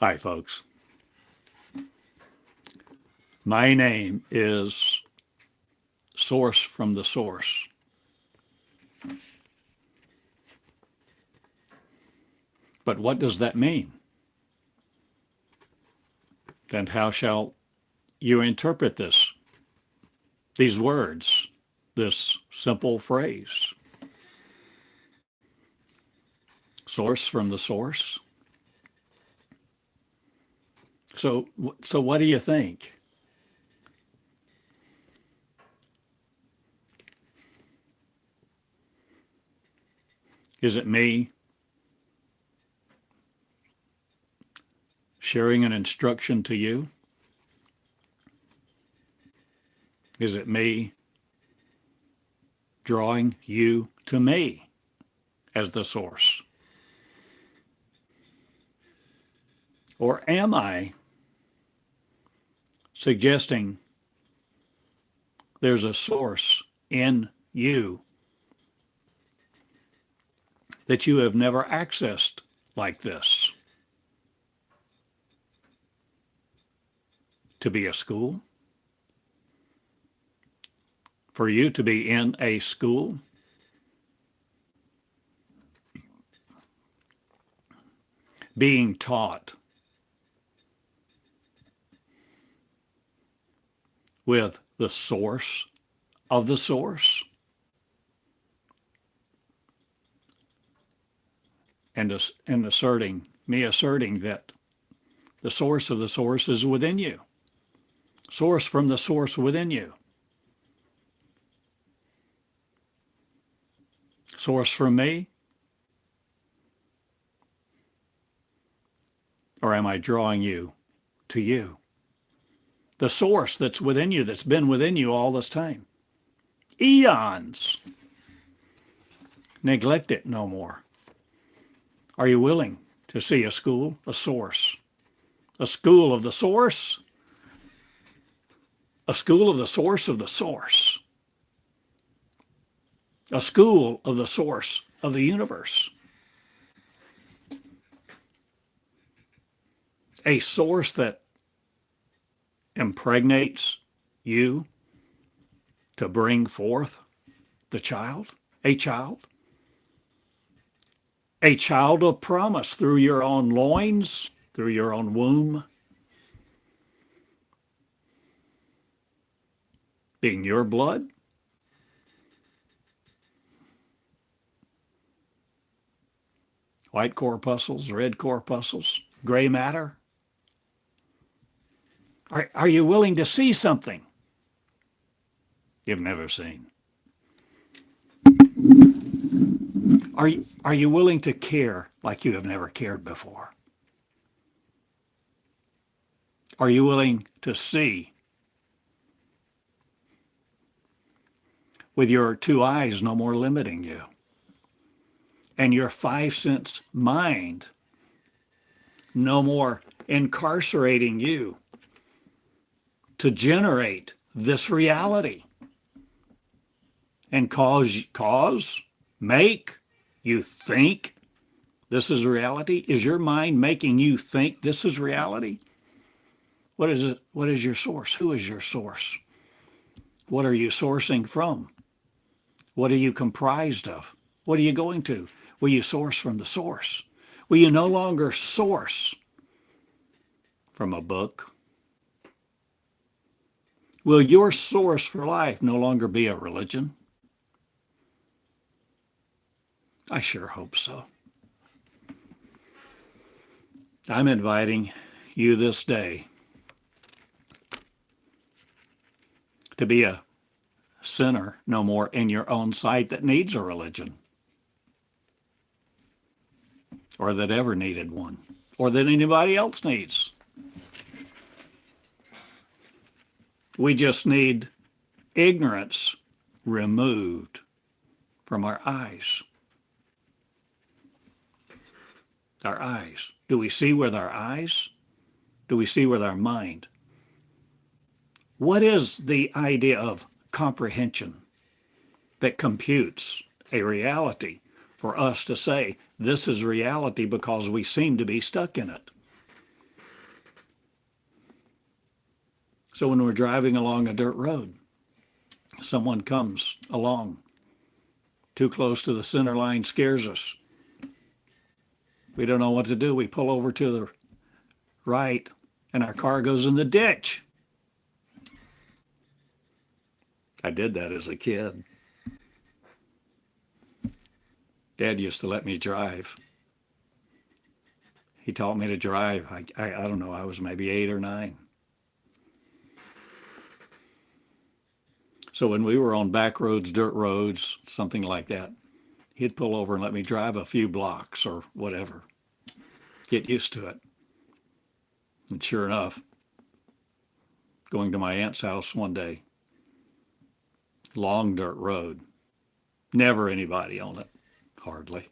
Hi, folks. My name is Source from the Source. But what does that mean? And how shall you interpret these words, this simple phrase? Source from the source. So what do you think? Is it me sharing an instruction to you? Is it me drawing you to me as the source? Or am I suggesting there's a source in you that you have never accessed like this? To be a school? For you to be in a school? Being taught with the source of the source, and asserting that the source of the source is within you. Source from the source within you. Source from me? Or am I drawing you to you? The source that's within you, that's been within you all this time. Eons. Neglect it no more. Are you willing to see a school, a source? A school of the source? A school of the source of the source. A school of the source of the universe. A source that impregnates you to bring forth the child, a child of promise through your own loins, through your own womb, being your blood, white corpuscles, red corpuscles, gray matter. Are you willing to see something you've never seen? Are you willing to care like you have never cared before? Are you willing to see with your two eyes no more limiting you, and your five sense mind no more incarcerating you to generate this reality and make you think this is reality? Is your mind making you think this is reality? What is it? What is your source? Who is your source? What are you sourcing from? What are you comprised of? What are you going to? Will you source from the source? Will you no longer source from a book? Will your source for life no longer be a religion? I sure hope so. I'm inviting you this day to be a sinner no more in your own sight that needs a religion, or that ever needed one, or that anybody else needs. We just need ignorance removed from our eyes. Our eyes. Do we see with our eyes? Do we see with our mind? What is the idea of comprehension that computes a reality for us to say this is reality because we seem to be stuck in it? So when we're driving along a dirt road, someone comes along too close to the center line, scares us. We don't know what to do. We pull over to the right, and our car goes in the ditch. I did that as a kid. Dad used to let me drive. He taught me to drive. I don't know, I was maybe 8 or 9. So when we were on back roads, dirt roads, something like that, he'd pull over and let me drive a few blocks or whatever. Get used to it. And sure enough, going to my aunt's house one day, long dirt road, never anybody on it, hardly.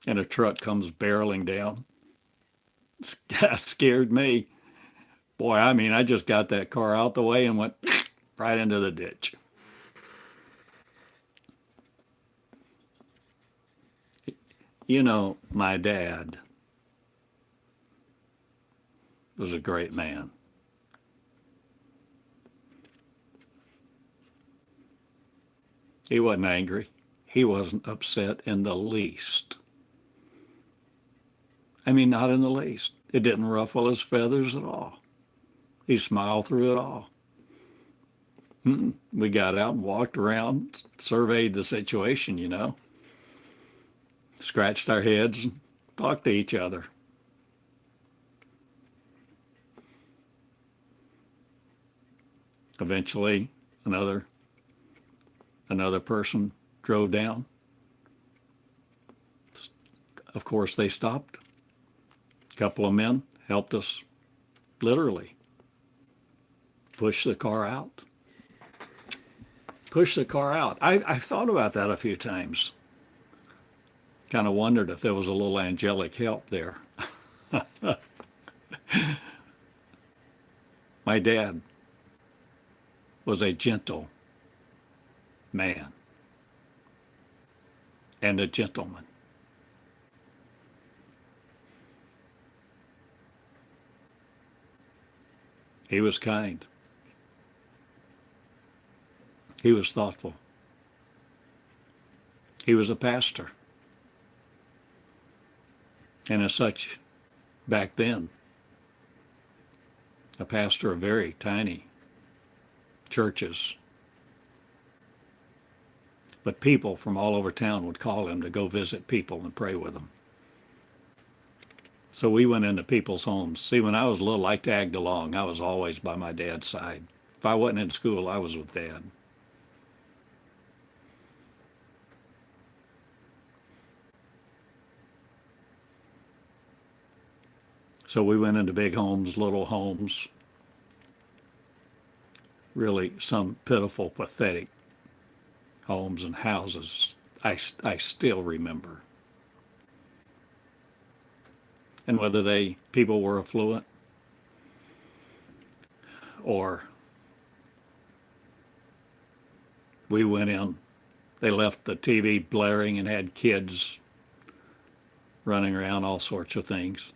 And a truck comes barreling down. That scared me. Boy, I mean, I just got that car out the way and went right into the ditch. You know, my dad was a great man. He wasn't angry. He wasn't upset in the least. I mean, not in the least. It didn't ruffle his feathers at all. He smiled through it all. We got out and walked around, surveyed the situation, you know, scratched our heads and talked to each other. Eventually, another person drove down. Of course, they stopped. A couple of men helped us literally push the car out. Push the car out. I've thought about that a few times. Kind of wondered if there was a little angelic help there. My dad was a gentle man and a gentleman. He was kind. He was thoughtful. He was a pastor. And as such, back then, a pastor of very tiny churches. But people from all over town would call him to go visit people and pray with them. So we went into people's homes. See, when I was little, I tagged along. I was always by my dad's side. If I wasn't in school, I was with Dad. So we went into big homes, little homes, really some pitiful, pathetic homes and houses I still remember. And whether people were affluent or we went in, they left the TV blaring and had kids running around, all sorts of things.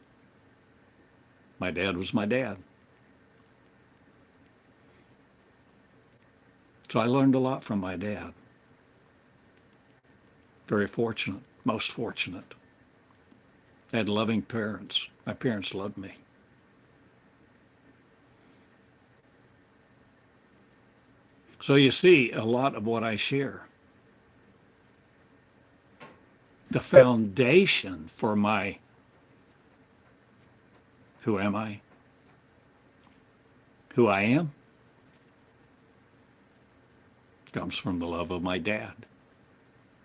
My dad was my dad. So I learned a lot from my dad. Very fortunate, most fortunate. I had loving parents. My parents loved me. So you see, a lot of what I share, the foundation for who am I? Who I am? Comes from the love of my dad.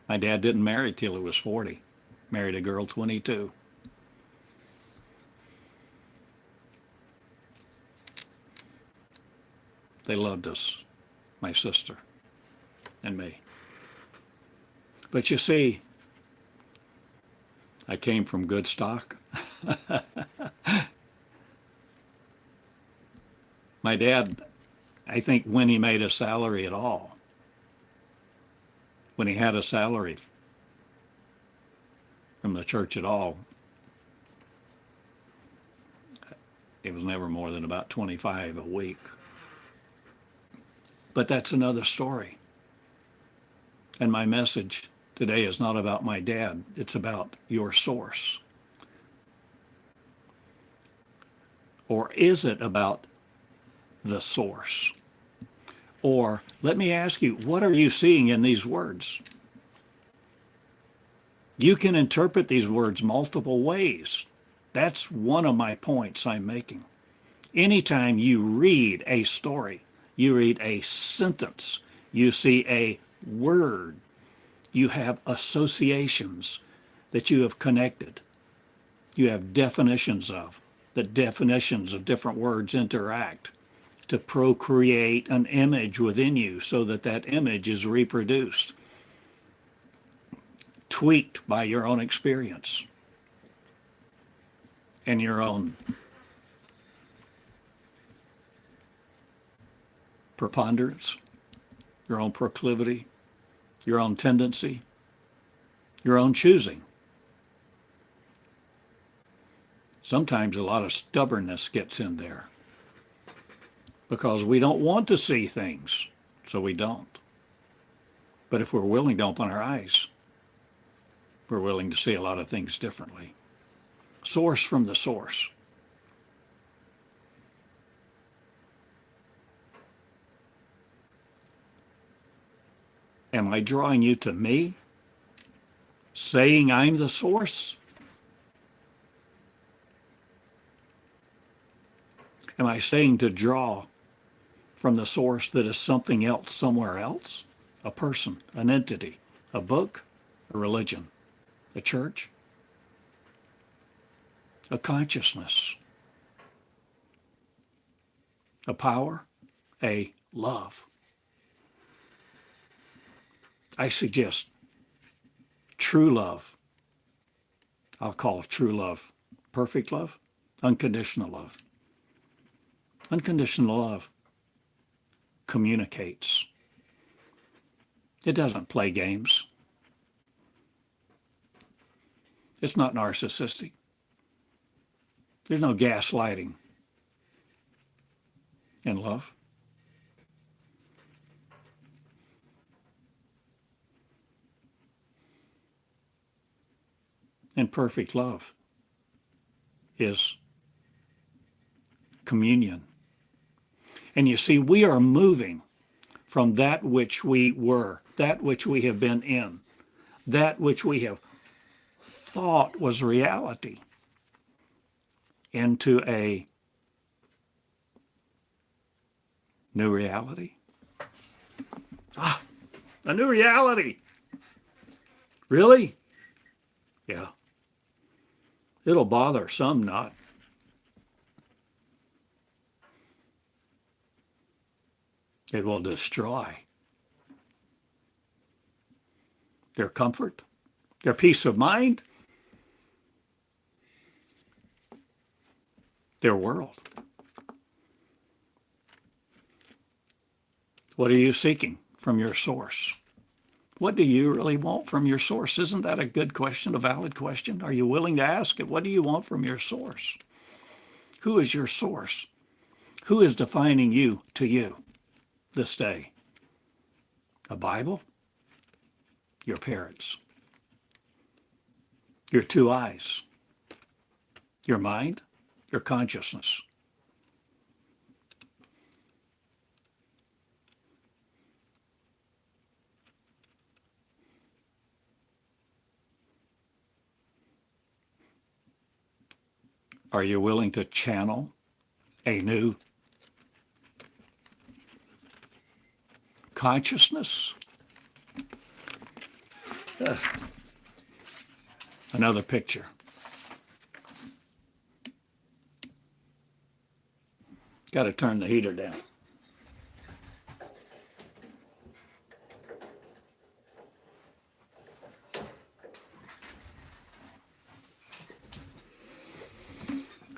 My dad didn't marry till he was 40. Married a girl 22. They loved us, my sister and me. But you see, I came from good stock. My dad, I think when he made a salary at all, when he had a salary from the church at all, It was never more than about 25 a week. But that's another story. And my message today is not about my dad. It's about your source. Or is it about the source? Or let me ask you, what are you seeing in these words? You can interpret these words multiple ways. That's one of my points I'm making. Anytime you read a story, you read a sentence, you see a word, you have associations that you have connected. You have definitions of. The definitions of different words interact to procreate an image within you so that that image is reproduced, tweaked by your own experience and your own preponderance, your own proclivity, your own tendency, your own choosing. Sometimes a lot of stubbornness gets in there because we don't want to see things, so we don't. But if we're willing to open our eyes, we're willing to see a lot of things differently. Source from the source. Am I drawing you to me, saying I'm the source? Am I saying to draw from the source that is something else somewhere else? A person, an entity, a book, a religion, a church, a consciousness, a power, a love. I suggest true love. I'll call true love perfect love, unconditional love. Unconditional love communicates. It doesn't play games. It's not narcissistic. There's no gaslighting in love. And perfect love is communion. And you see, we are moving from that which we were, that which we have been in, that which we have thought was reality, into a new reality. A new reality. Really? Yeah. It'll bother some not. It will destroy their comfort, their peace of mind, their world. What are you seeking from your source? What do you really want from your source? Isn't that a good question, a valid question? Are you willing to ask it? What do you want from your source? Who is your source? Who is defining you to you this day? A Bible? Your parents? Your two eyes? Your mind? Your consciousness? Are you willing to channel a new consciousness? Another picture. Got to turn the heater down.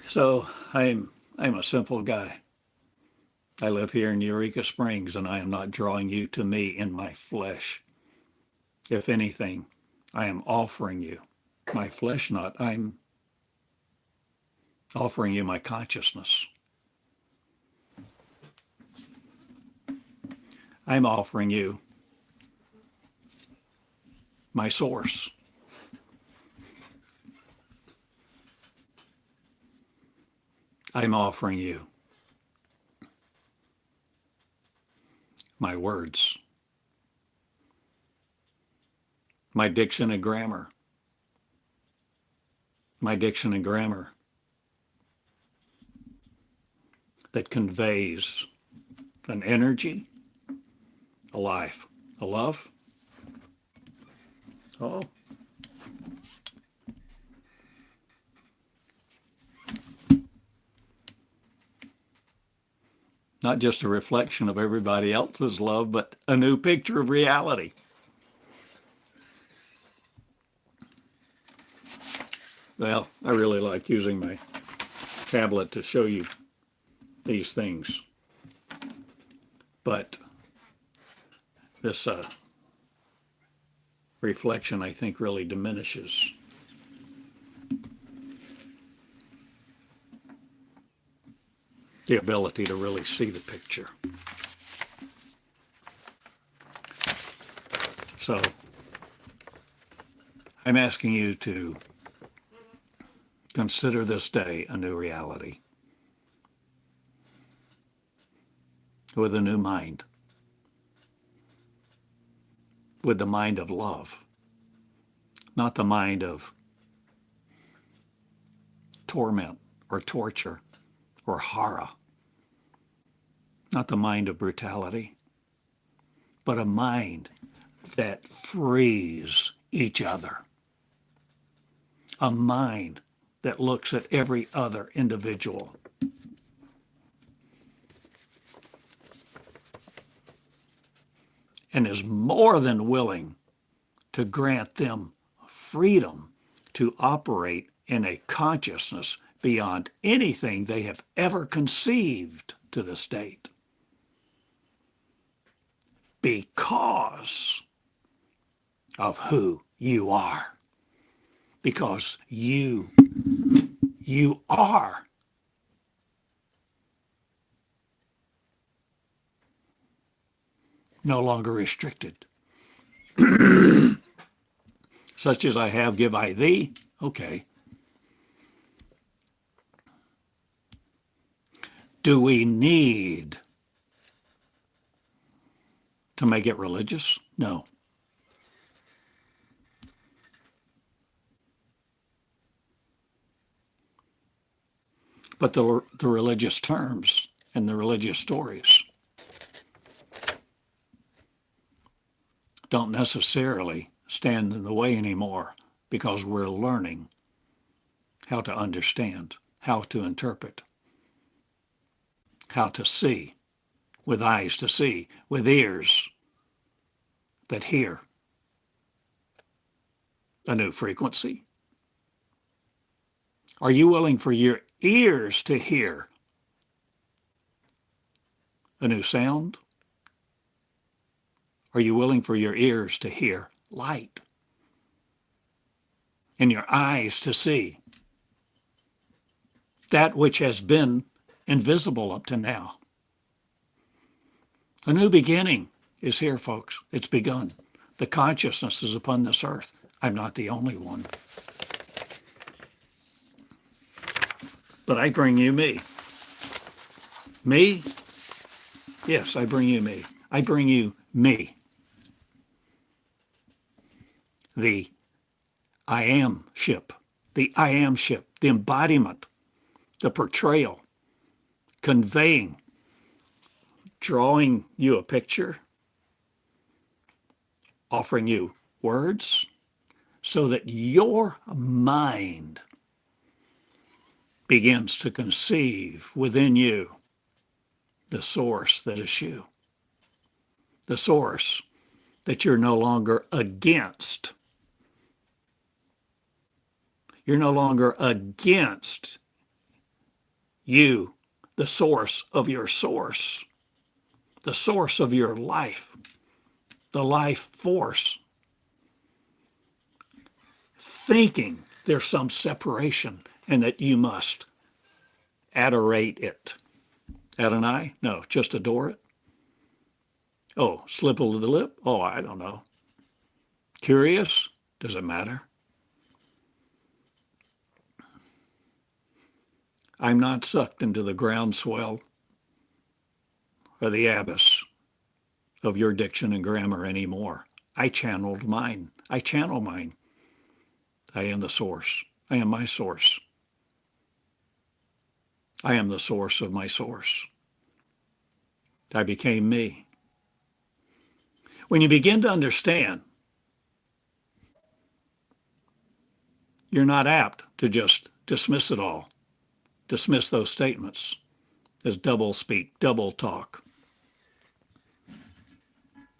So I'm a simple guy. I live here in Eureka Springs, and I am not drawing you to me in my flesh. If anything, I am offering you my flesh, not I'm offering you my consciousness. I'm offering you my source. I'm offering you my words, my diction and grammar, that conveys an energy, a life, a love. Oh. Not just a reflection of everybody else's love, but a new picture of reality. Well, I really like using my tablet to show you these things. But this reflection, I think, really diminishes the ability to really see the picture. So I'm asking you to consider this day a new reality with a new mind, with the mind of love, not the mind of torment or torture or horror, not the mind of brutality, but a mind that frees each other, a mind that looks at every other individual and is more than willing to grant them freedom to operate in a consciousness beyond anything they have ever conceived to this date. Because of who you are. Because you are. No longer restricted. Such as I have, give I thee. Okay. Do we need to make it religious? No. But the religious terms and the religious stories don't necessarily stand in the way anymore, because we're learning how to understand, how to interpret, how to see, with eyes to see, with ears that hear a new frequency. Are you willing for your ears to hear a new sound? Are you willing for your ears to hear light and your eyes to see that which has been invisible up to now? A new beginning is here, folks. It's begun. The consciousness is upon this earth. I'm not the only one. But I bring you me. Me? Yes, I bring you me. I bring you me. The I am ship, the embodiment, the portrayal, conveying, drawing you a picture, offering you words, so that your mind begins to conceive within you the source that is you, the source that you're no longer against. You're no longer against you, the source of your source, the source of your life, the life force. Thinking there's some separation and that you must adorate it. Adonai? No, just adore it. Oh, slip of the lip? Oh, I don't know. Curious? Does it matter? I'm not sucked into the groundswell or the abyss of your diction and grammar anymore. I channeled mine. I channel mine. I am the source. I am my source. I am the source of my source. I became me. When you begin to understand, you're not apt to just dismiss it all, dismiss those statements as double speak, double talk,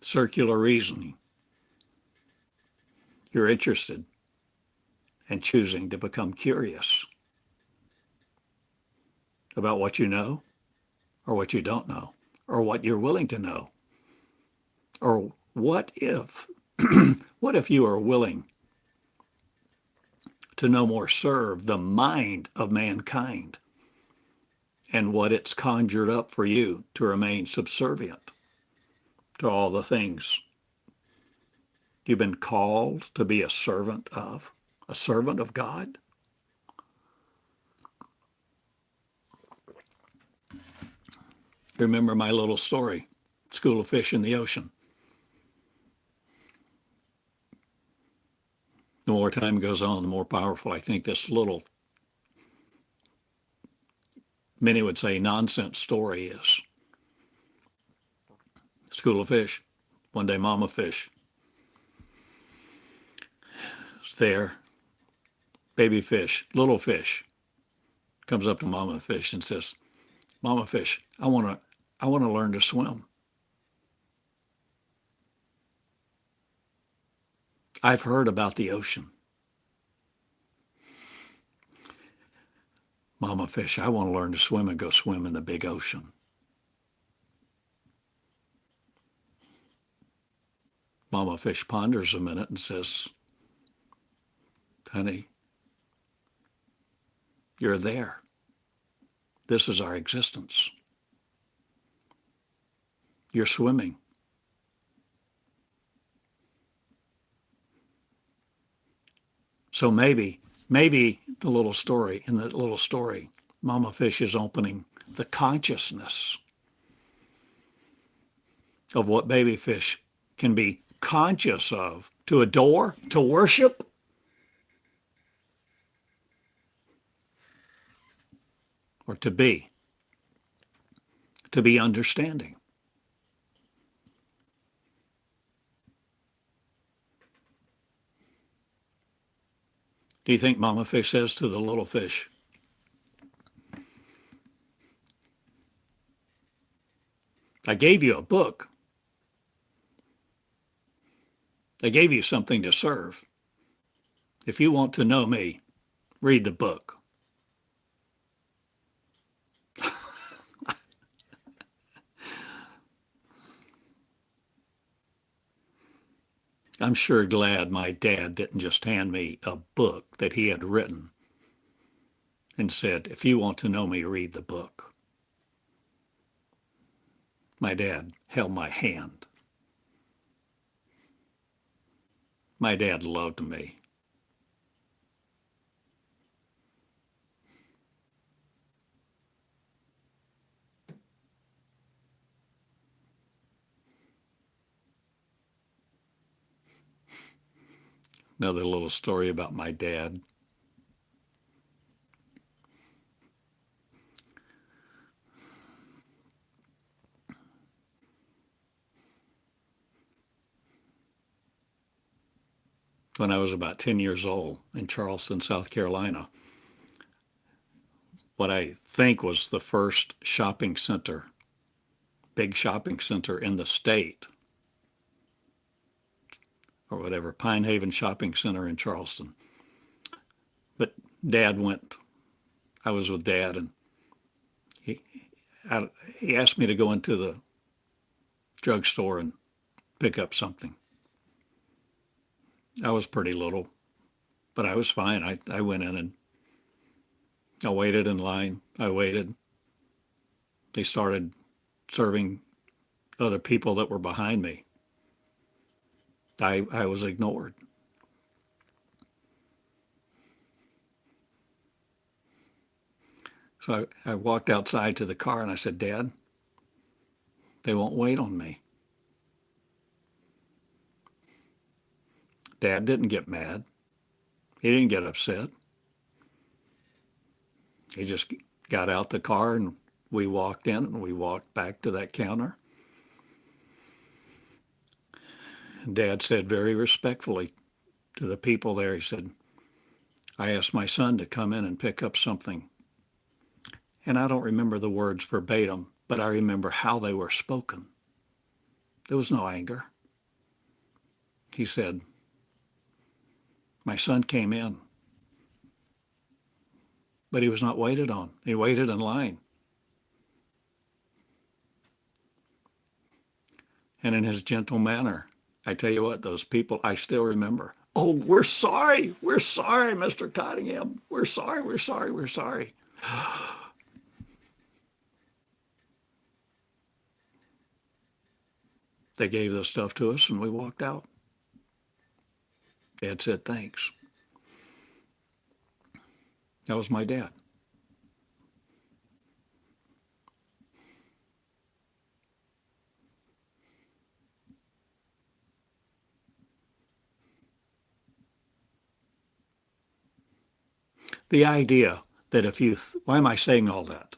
circular reasoning. You're interested and choosing to become curious about what you know or what you don't know or what you're willing to know. Or what if, what if you are willing to no more serve the mind of mankind and what it's conjured up for you to remain subservient to all the things you've been called to be a servant of God? Remember my little story, School of Fish in the Ocean. The more time goes on, the more powerful I think this little, many would say nonsense story is. School of Fish. One day Mama Fish is there. Baby fish, little fish, comes up to Mama Fish and says, Mama Fish, I want to learn to swim. I've heard about the ocean. Mama Fish, I want to learn to swim and go swim in the big ocean. Mama Fish ponders a minute and says, honey, you're there. This is our existence. You're swimming. So maybe the little story, in that little story, Mama Fish is opening the consciousness of what baby fish can be conscious of, to adore, to worship. Or to be understanding. Do you think Mama Fish says to the little fish, I gave you a book. I gave you something to serve. If you want to know me, read the book. I'm sure glad my dad didn't just hand me a book that he had written and said, if you want to know me, read the book. My dad held my hand. My dad loved me. Another little story about my dad. When I was about 10 years old in Charleston, South Carolina, what I think was the first shopping center, big shopping center in the state, or whatever, Pine Haven Shopping Center in Charleston. But Dad went, I was with Dad, and he asked me to go into the drugstore and pick up something. I was pretty little, but I was fine. I went in and I waited in line. I waited. They started serving other people that were behind me. I was ignored. So I walked outside to the car and I said, Dad, they won't wait on me. Dad didn't get mad. He didn't get upset. He just got out the car and we walked in and we walked back to that counter. And Dad said very respectfully to the people there, he said, I asked my son to come in and pick up something. And I don't remember the words verbatim, but I remember how they were spoken. There was no anger. He said, my son came in, but he was not waited on. He waited in line. And in his gentle manner, I tell you what, those people, I still remember. Oh, we're sorry. We're sorry, Mr. Cottingham. We're sorry. We're sorry. We're sorry. They gave the stuff to us and we walked out. Dad said, thanks. That was my dad. The idea that if you, why am I saying all that?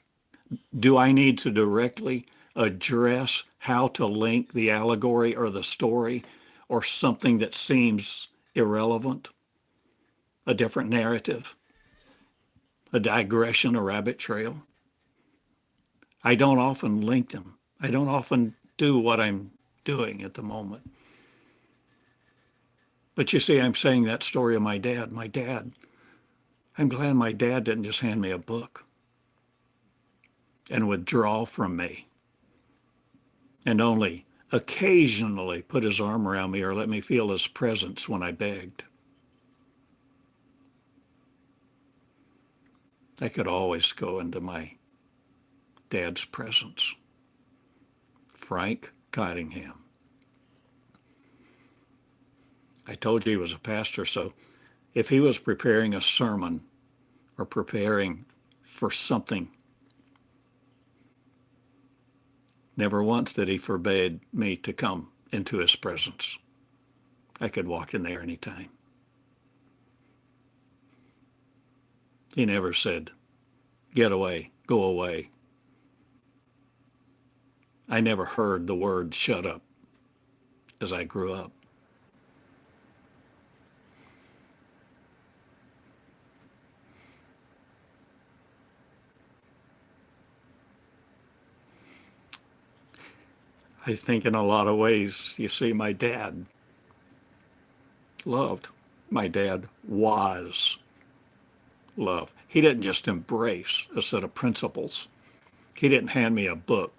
Do I need to directly address how to link the allegory or the story or something that seems irrelevant? A different narrative? A digression, a rabbit trail? I don't often link them. I don't often do what I'm doing at the moment. But you see, I'm saying that story of my dad. My dad, I'm glad my dad didn't just hand me a book and withdraw from me and only occasionally put his arm around me or let me feel his presence when I begged. I could always go into my dad's presence. Frank Cottingham. I told you he was a pastor, so if he was preparing a sermon or preparing for something, never once did he forbid me to come into his presence. I could walk in there anytime. He never said, get away, go away. I never heard the word shut up as I grew up. I think in a lot of ways, you see, my dad loved. My dad was love. He didn't just embrace a set of principles. He didn't hand me a book.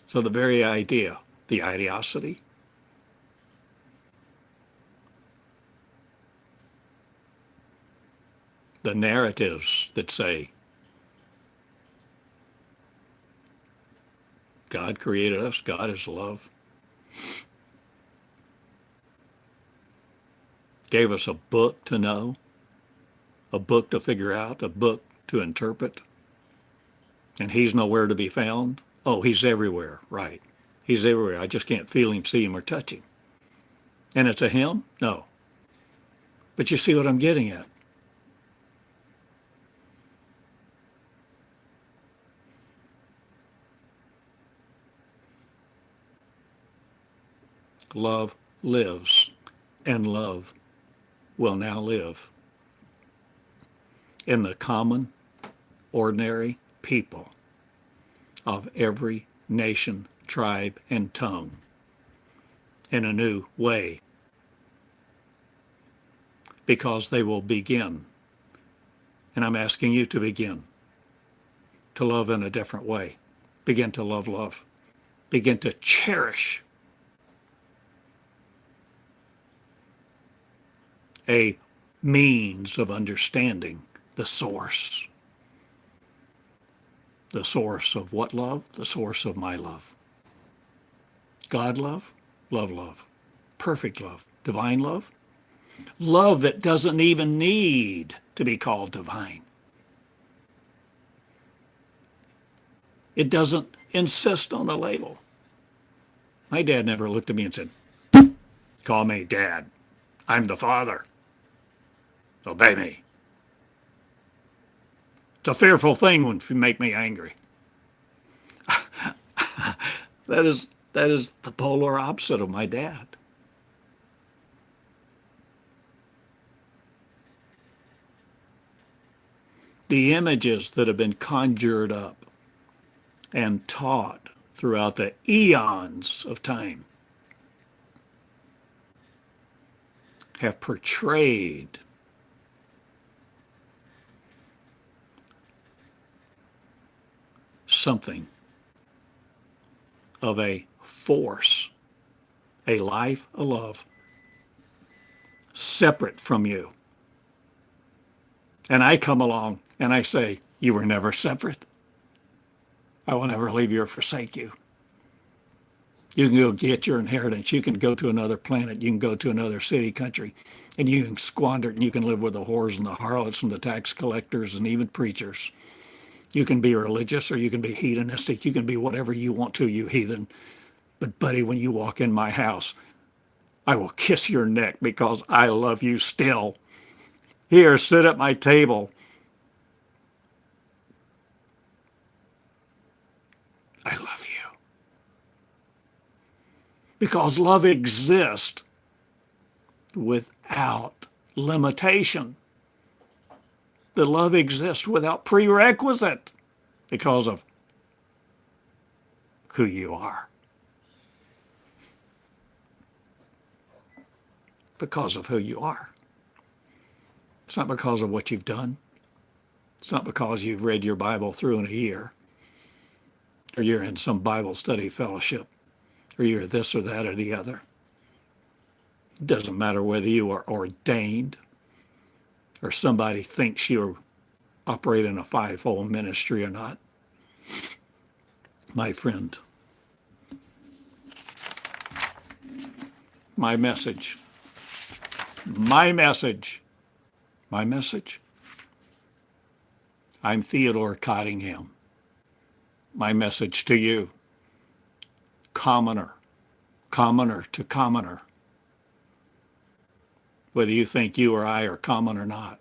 So the very idea, the ideosity, the narratives that say God created us, God is love, gave us a book to know, a book to figure out, a book to interpret, and he's nowhere to be found. Oh, he's everywhere, right. He's everywhere. I just can't feel him, see him, or touch him. And it's a him? No. But you see what I'm getting at. Love lives, and love will now live in the common, ordinary people of every nation, tribe, and tongue in a new way, because they will begin, and I'm asking you to begin, to love in a different way. Begin to love love. Begin to cherish a means of understanding the source. The source of what love? The source of my love. God love, love, perfect love, divine love, love that doesn't even need to be called divine. It doesn't insist on a label. My dad never looked at me and said, call me Dad. I'm the Father. Obey me. It's a fearful thing when you make me angry. That is the polar opposite of my dad. The images that have been conjured up and taught throughout the eons of time have portrayed something of a force, a life, a love, separate from you. And I come along and I say, you were never separate. I will never leave you or forsake you. You can go get your inheritance. You can go to another planet. You can go to another city, country, and you can squander it, and you can live with the whores and the harlots and the tax collectors and even preachers. You can be religious or you can be hedonistic. You can be whatever you want to, you heathen. But buddy, when you walk in my house, I will kiss your neck because I love you still. Here, sit at my table. I love you. Because love exists without limitation. The love exists without prerequisite because of who you are. Because of who you are. It's not because of what you've done. It's not because you've read your Bible through in a year, or you're in some Bible study fellowship, or you're this or that or the other. It doesn't matter whether you are ordained or somebody thinks you're operating a fivefold ministry or not. My friend, my message. I'm Theodore Cottingham. My message to you, commoner to commoner. Whether you think you or I are common or not,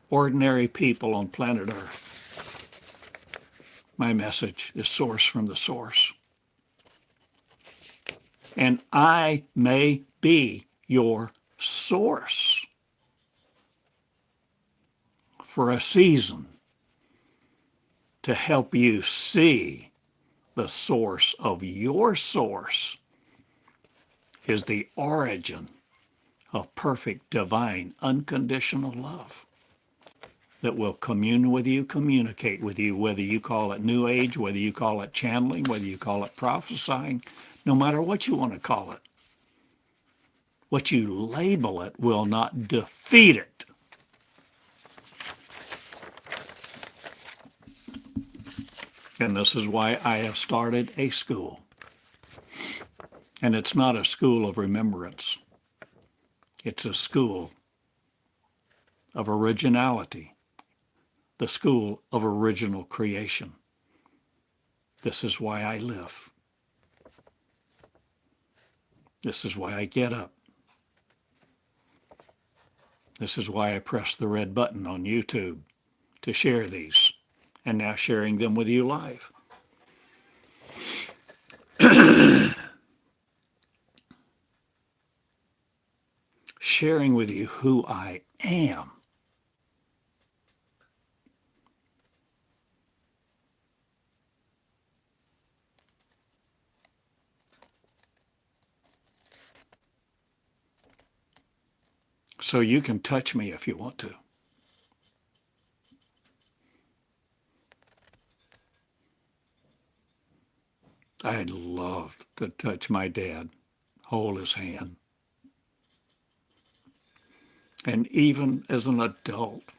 ordinary people on planet Earth. My message is sourced from the source. And I may be your source for a season to help you see the source of your source is the origin of perfect, divine, unconditional love that will commune with you, communicate with you, whether you call it New Age, whether you call it channeling, whether you call it prophesying, no matter what you want to call it. What you label it will not defeat it. And this is why I have started a school. And it's not a school of remembrance. It's a school of originality, the school of original creation. This is why I live. This is why I get up. This is why I press the red button on YouTube to share these, and now sharing them with you live. Sharing with you who I am. So you can touch me if you want to. I'd love to touch my dad, hold his hand. And even as an adult,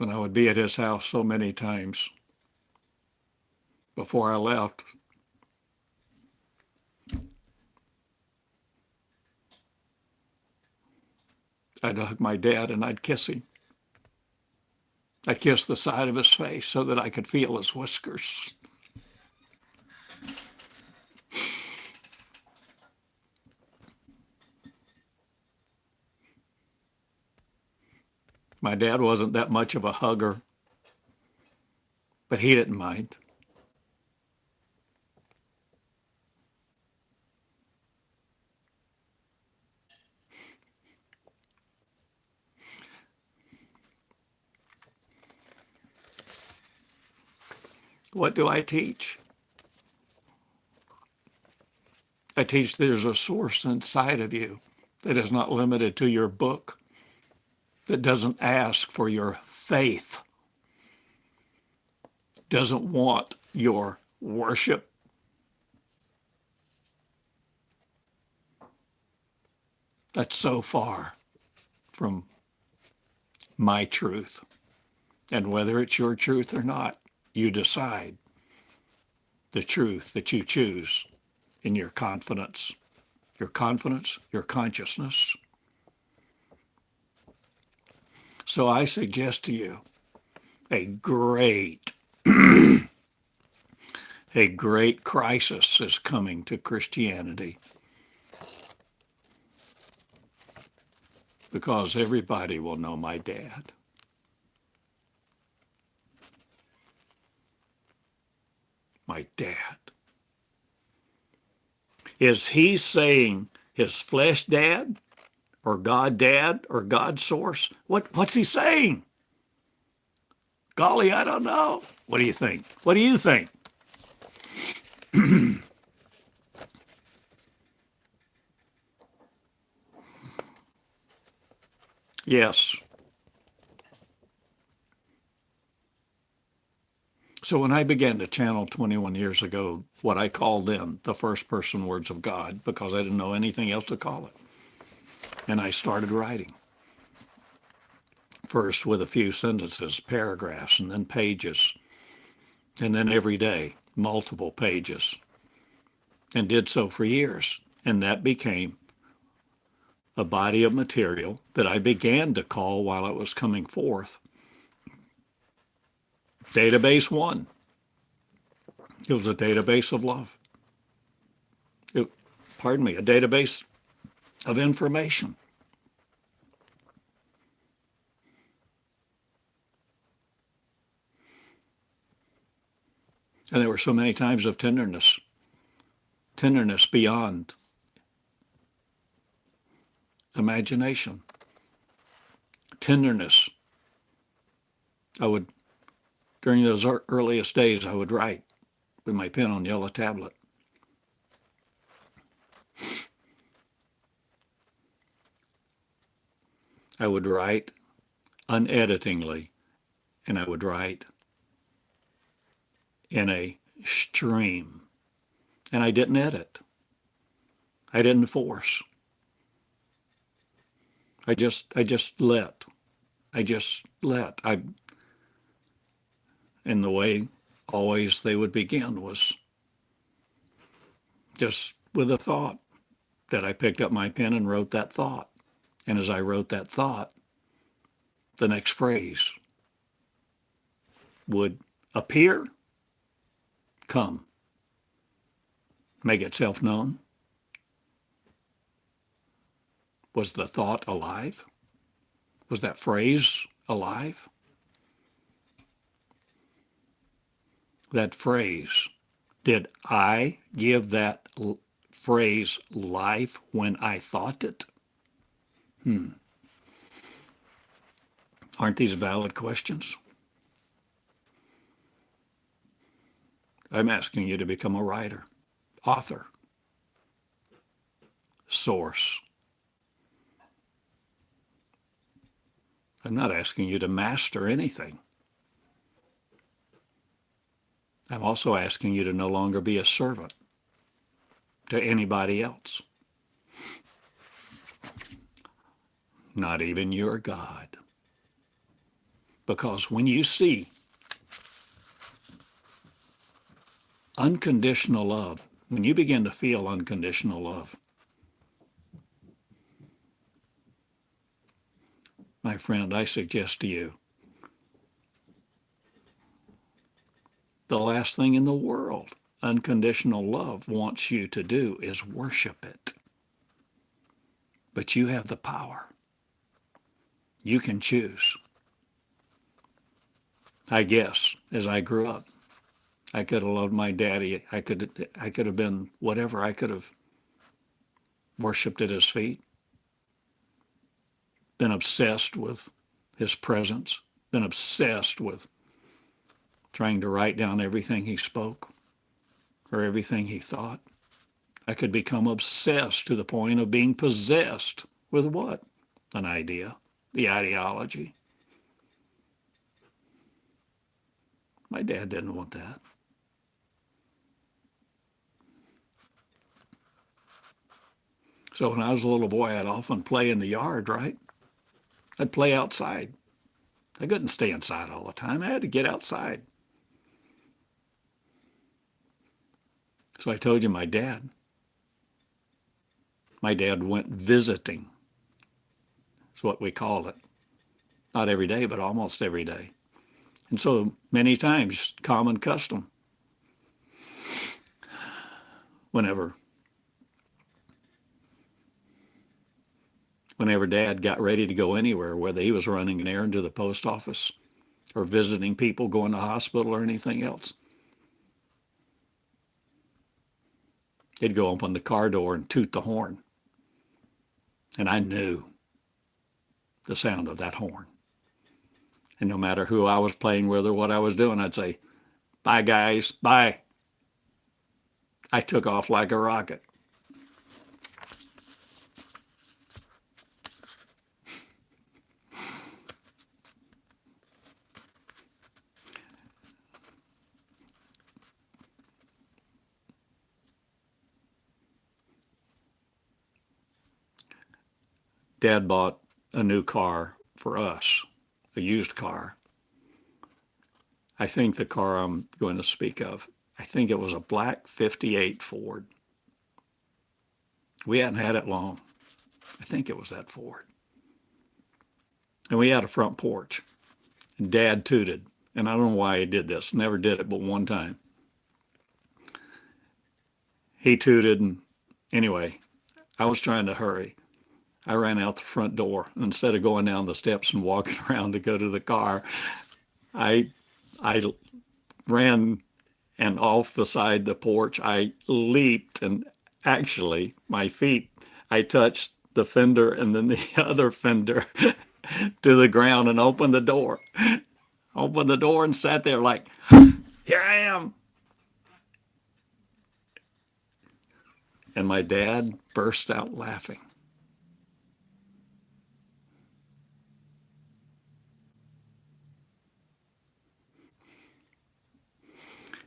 when I would be at his house so many times before I left. I'd hug my dad and I'd kiss him. I'd kiss the side of his face so that I could feel his whiskers. My dad wasn't that much of a hugger, but he didn't mind. What do I teach? I teach there's a source inside of you that is not limited to your book, that doesn't ask for your faith, doesn't want your worship. That's so far from my truth. And whether it's your truth or not, you decide the truth that you choose in your confidence, your consciousness. So I suggest to you a great crisis is coming to Christianity, because everybody will know my dad. My dad. Is he saying his flesh dad or God source? What's he saying? Golly, I don't know. What do you think? What do you think? Yes. So when I began to channel 21 years ago, what I called then the first person words of God, because I didn't know anything else to call it. And I started writing. First with a few sentences, paragraphs, and then pages. And then every day, multiple pages. And did so for years. And that became a body of material that I began to call, while it was coming forth, Database 1. It was a database of love. A database of information. And there were so many times of tenderness beyond imagination. Tenderness. During those earliest days, I would write with my pen on yellow tablet. I would write uneditingly, and I would write in a stream. And I didn't edit. I didn't force. I just let. And the way always they would begin was just with a thought, that I picked up my pen and wrote that thought. And as I wrote that thought, the next phrase would appear, come, make itself known. Was the thought alive? Was that phrase alive? That phrase, did I give that phrase life when I thought it? Aren't these valid questions? I'm asking you to become a writer, author, source. I'm not asking you to master anything. I'm also asking you to no longer be a servant to anybody else, not even your God, Because when you see unconditional love, when you begin to feel unconditional love, my friend, I suggest to you, the last thing in the world unconditional love wants you to do is worship it. But you have the power. You can choose. I guess as I grew up, I could have loved my daddy. I could have been whatever. I could have worshiped at his feet, been obsessed with his presence, been obsessed with trying to write down everything he spoke or everything he thought. I could become obsessed to the point of being possessed with what? An idea, the ideology. My dad didn't want that. So when I was a little boy, I'd often play in the yard, right? I'd play outside. I couldn't stay inside all the time. I had to get outside. So I told you my dad went visiting. That's what we called it. Not every day, but almost every day. And so many times, common custom, whenever Dad got ready to go anywhere, whether he was running an errand to the post office or visiting people, going to the hospital or anything else, he'd go open the car door and toot the horn. And I knew the sound of that horn. And no matter who I was playing with or what I was doing, I'd say, "Bye, guys, bye." I took off like a rocket. Dad bought a new car for us, a used car. I think the car I'm going to speak of, I think it was a black 58 Ford. We hadn't had it long. I think it was that Ford. And we had a front porch. And Dad tooted. And I don't know why he did this. Never did it but one time. He tooted, and anyway, I was trying to hurry. I ran out the front door. Instead of going down the steps and walking around to go to the car, I ran, and off the side of the porch, I leaped, and actually my feet, I touched the fender and then the other fender to the ground and opened the door. Opened the door and sat there like, "Here I am." And my dad burst out laughing.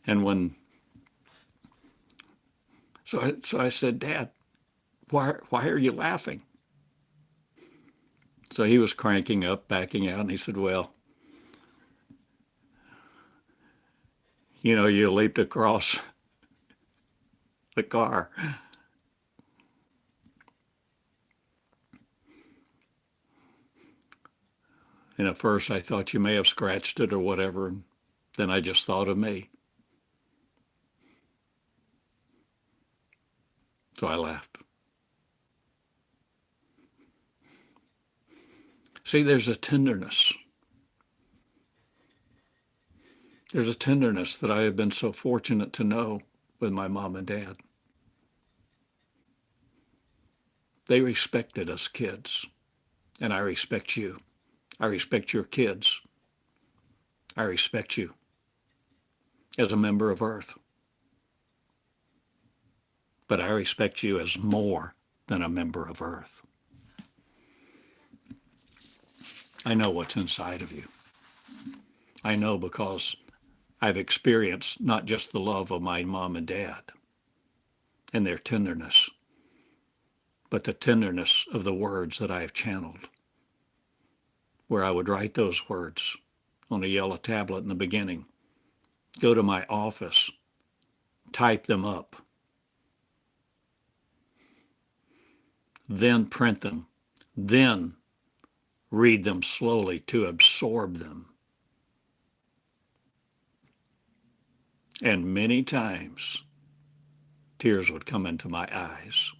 And so I said, "Dad, why are you laughing?" So he was cranking up, backing out, and he said, "Well, you leaped across the car." And at first I thought you may have scratched it or whatever, and then I just thought of me. So I laughed. See, there's a tenderness. There's a tenderness that I have been so fortunate to know with my mom and dad. They respected us kids, and I respect you. I respect your kids. I respect you as a member of Earth. But I respect you as more than a member of Earth. I know what's inside of you. I know because I've experienced not just the love of my mom and dad and their tenderness, but the tenderness of the words that I have channeled, where I would write those words on a yellow tablet in the beginning, go to my office, type them up, then print them, then read them slowly to absorb them. And many times, tears would come into my eyes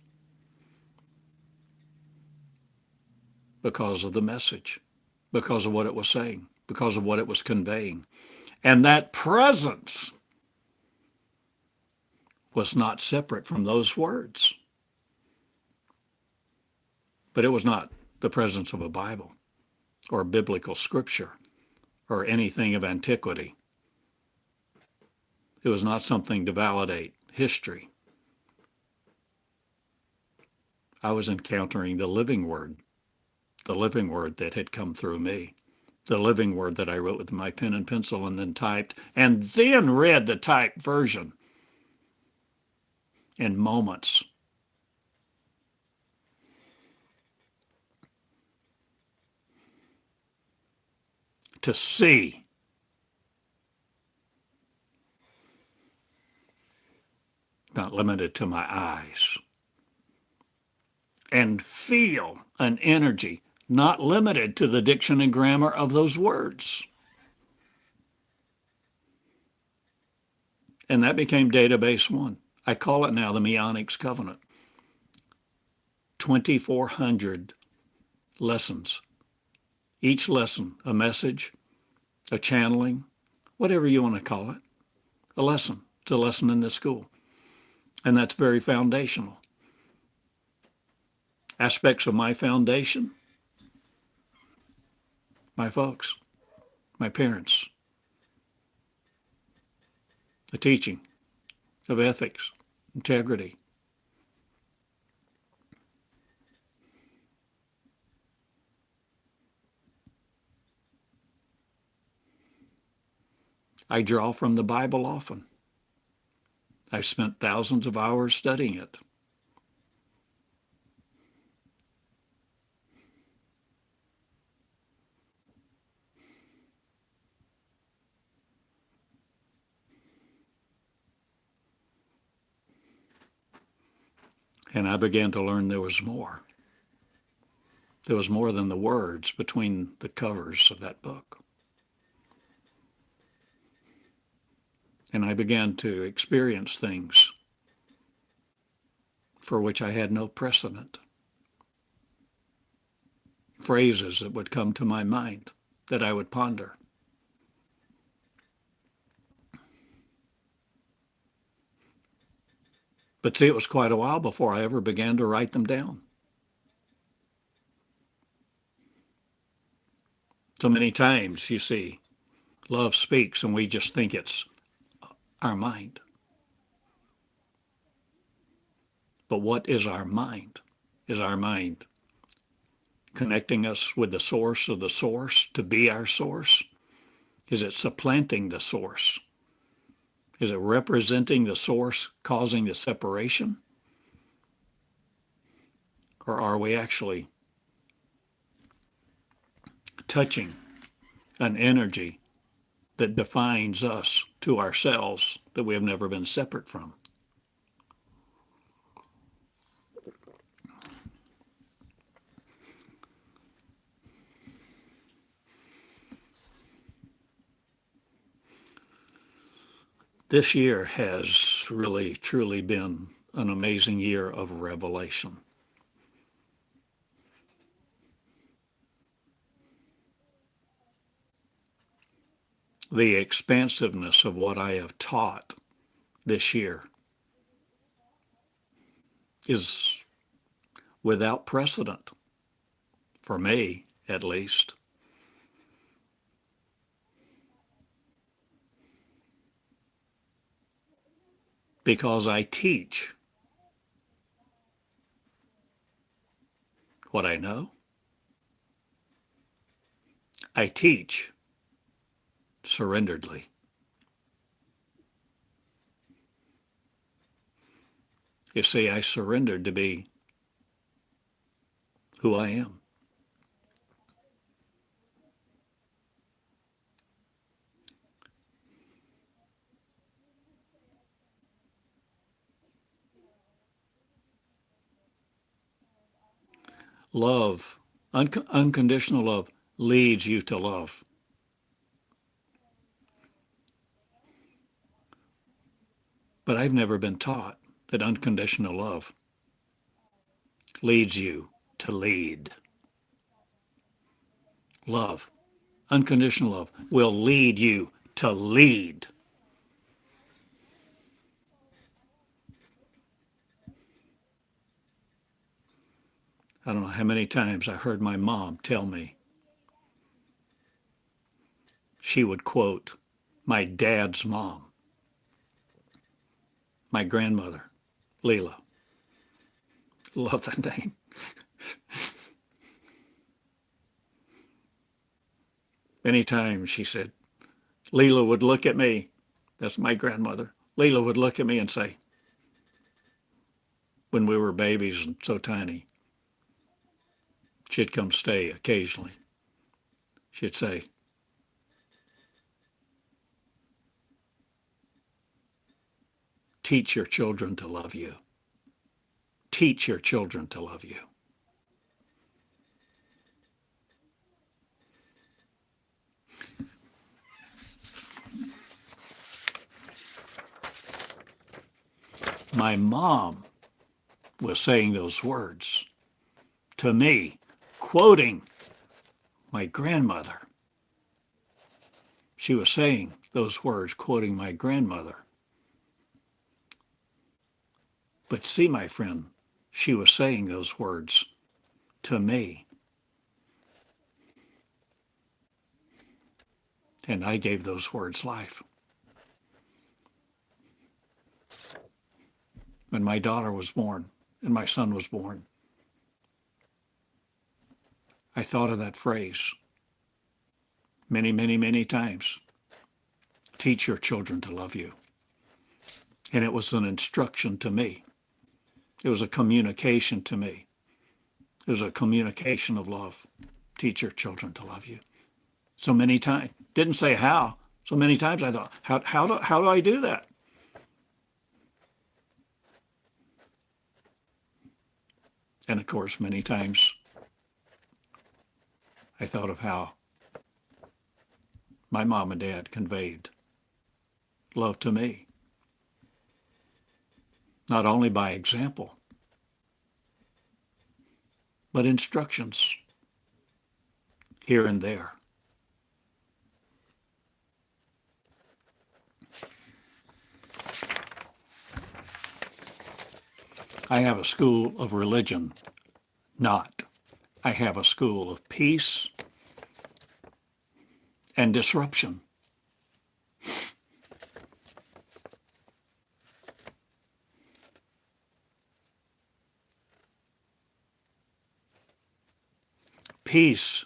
because of the message, because of what it was saying, because of what it was conveying. And that presence was not separate from those words. But it was not the presence of a Bible or biblical scripture or anything of antiquity. It was not something to validate history. I was encountering the living word that had come through me, the living word that I wrote with my pen and pencil and then typed, and then read the typed version in moments. To see not limited to my eyes, and feel an energy not limited to the diction and grammar of those words. And that became database one. I call it now the Meonics Covenant. 2,400 lessons. Each lesson, a message, a channeling, whatever you want to call it, a lesson. It's a lesson in this school. And that's very foundational. Aspects of my foundation, my folks, my parents, the teaching of ethics, integrity. I draw from the Bible often. I've spent thousands of hours studying it. And I began to learn there was more. There was more than the words between the covers of that book. And I began to experience things for which I had no precedent. Phrases that would come to my mind that I would ponder. But see, it was quite a while before I ever began to write them down. So many times, you see, love speaks and we just think it's our mind. But what is our mind? Is our mind connecting us with the source of the source to be our source? Is it supplanting the source? Is it representing the source, causing the separation? Or are we actually touching an energy that defines us to ourselves that we have never been separate from? This year has really, truly been an amazing year of revelation. The expansiveness of what I have taught this year is without precedent, for me at least. Because I teach what I know. I teach surrenderedly. You see, I surrendered to be who I am. Love, unconditional love, leads you to love. But I've never been taught that unconditional love leads you to lead. Love, unconditional love, will lead you to lead. I don't know how many times I heard my mom tell me she would quote my dad's mom, my grandmother, Leela. Love that name. Anytime she said, Leela would look at me, that's my grandmother, Leela would look at me and say, when we were babies and so tiny, she'd come stay occasionally. She'd say, teach your children to love you. Teach your children to love you. My mom was saying those words to me, quoting my grandmother. She was saying those words, quoting my grandmother. But see, my friend, she was saying those words to me. And I gave those words life. When my daughter was born and my son was born, I thought of that phrase many, many, many times. Teach your children to love you. And it was an instruction to me. It was a communication to me. It was a communication of love. Teach your children to love you. So many times. Didn't say how. So many times I thought, how do I do that? And of course, many times I thought of how my mom and dad conveyed love to me, not only by example, but instructions here and there. I have a school of religion, not. I have a school of peace and disruption. Peace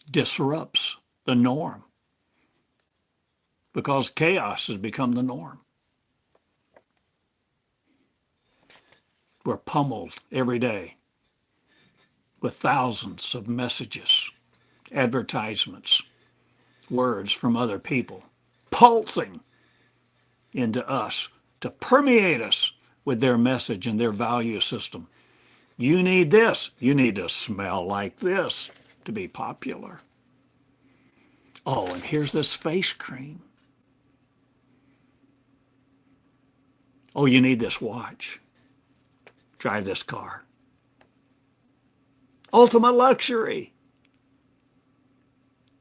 disrupts the norm because chaos has become the norm. We're pummeled every day with thousands of messages, advertisements, words from other people, pulsing into us to permeate us with their message and their value system. You need this. You need to smell like this to be popular. Oh, and here's this face cream. Oh, you need this watch. Drive this car. Ultimate luxury.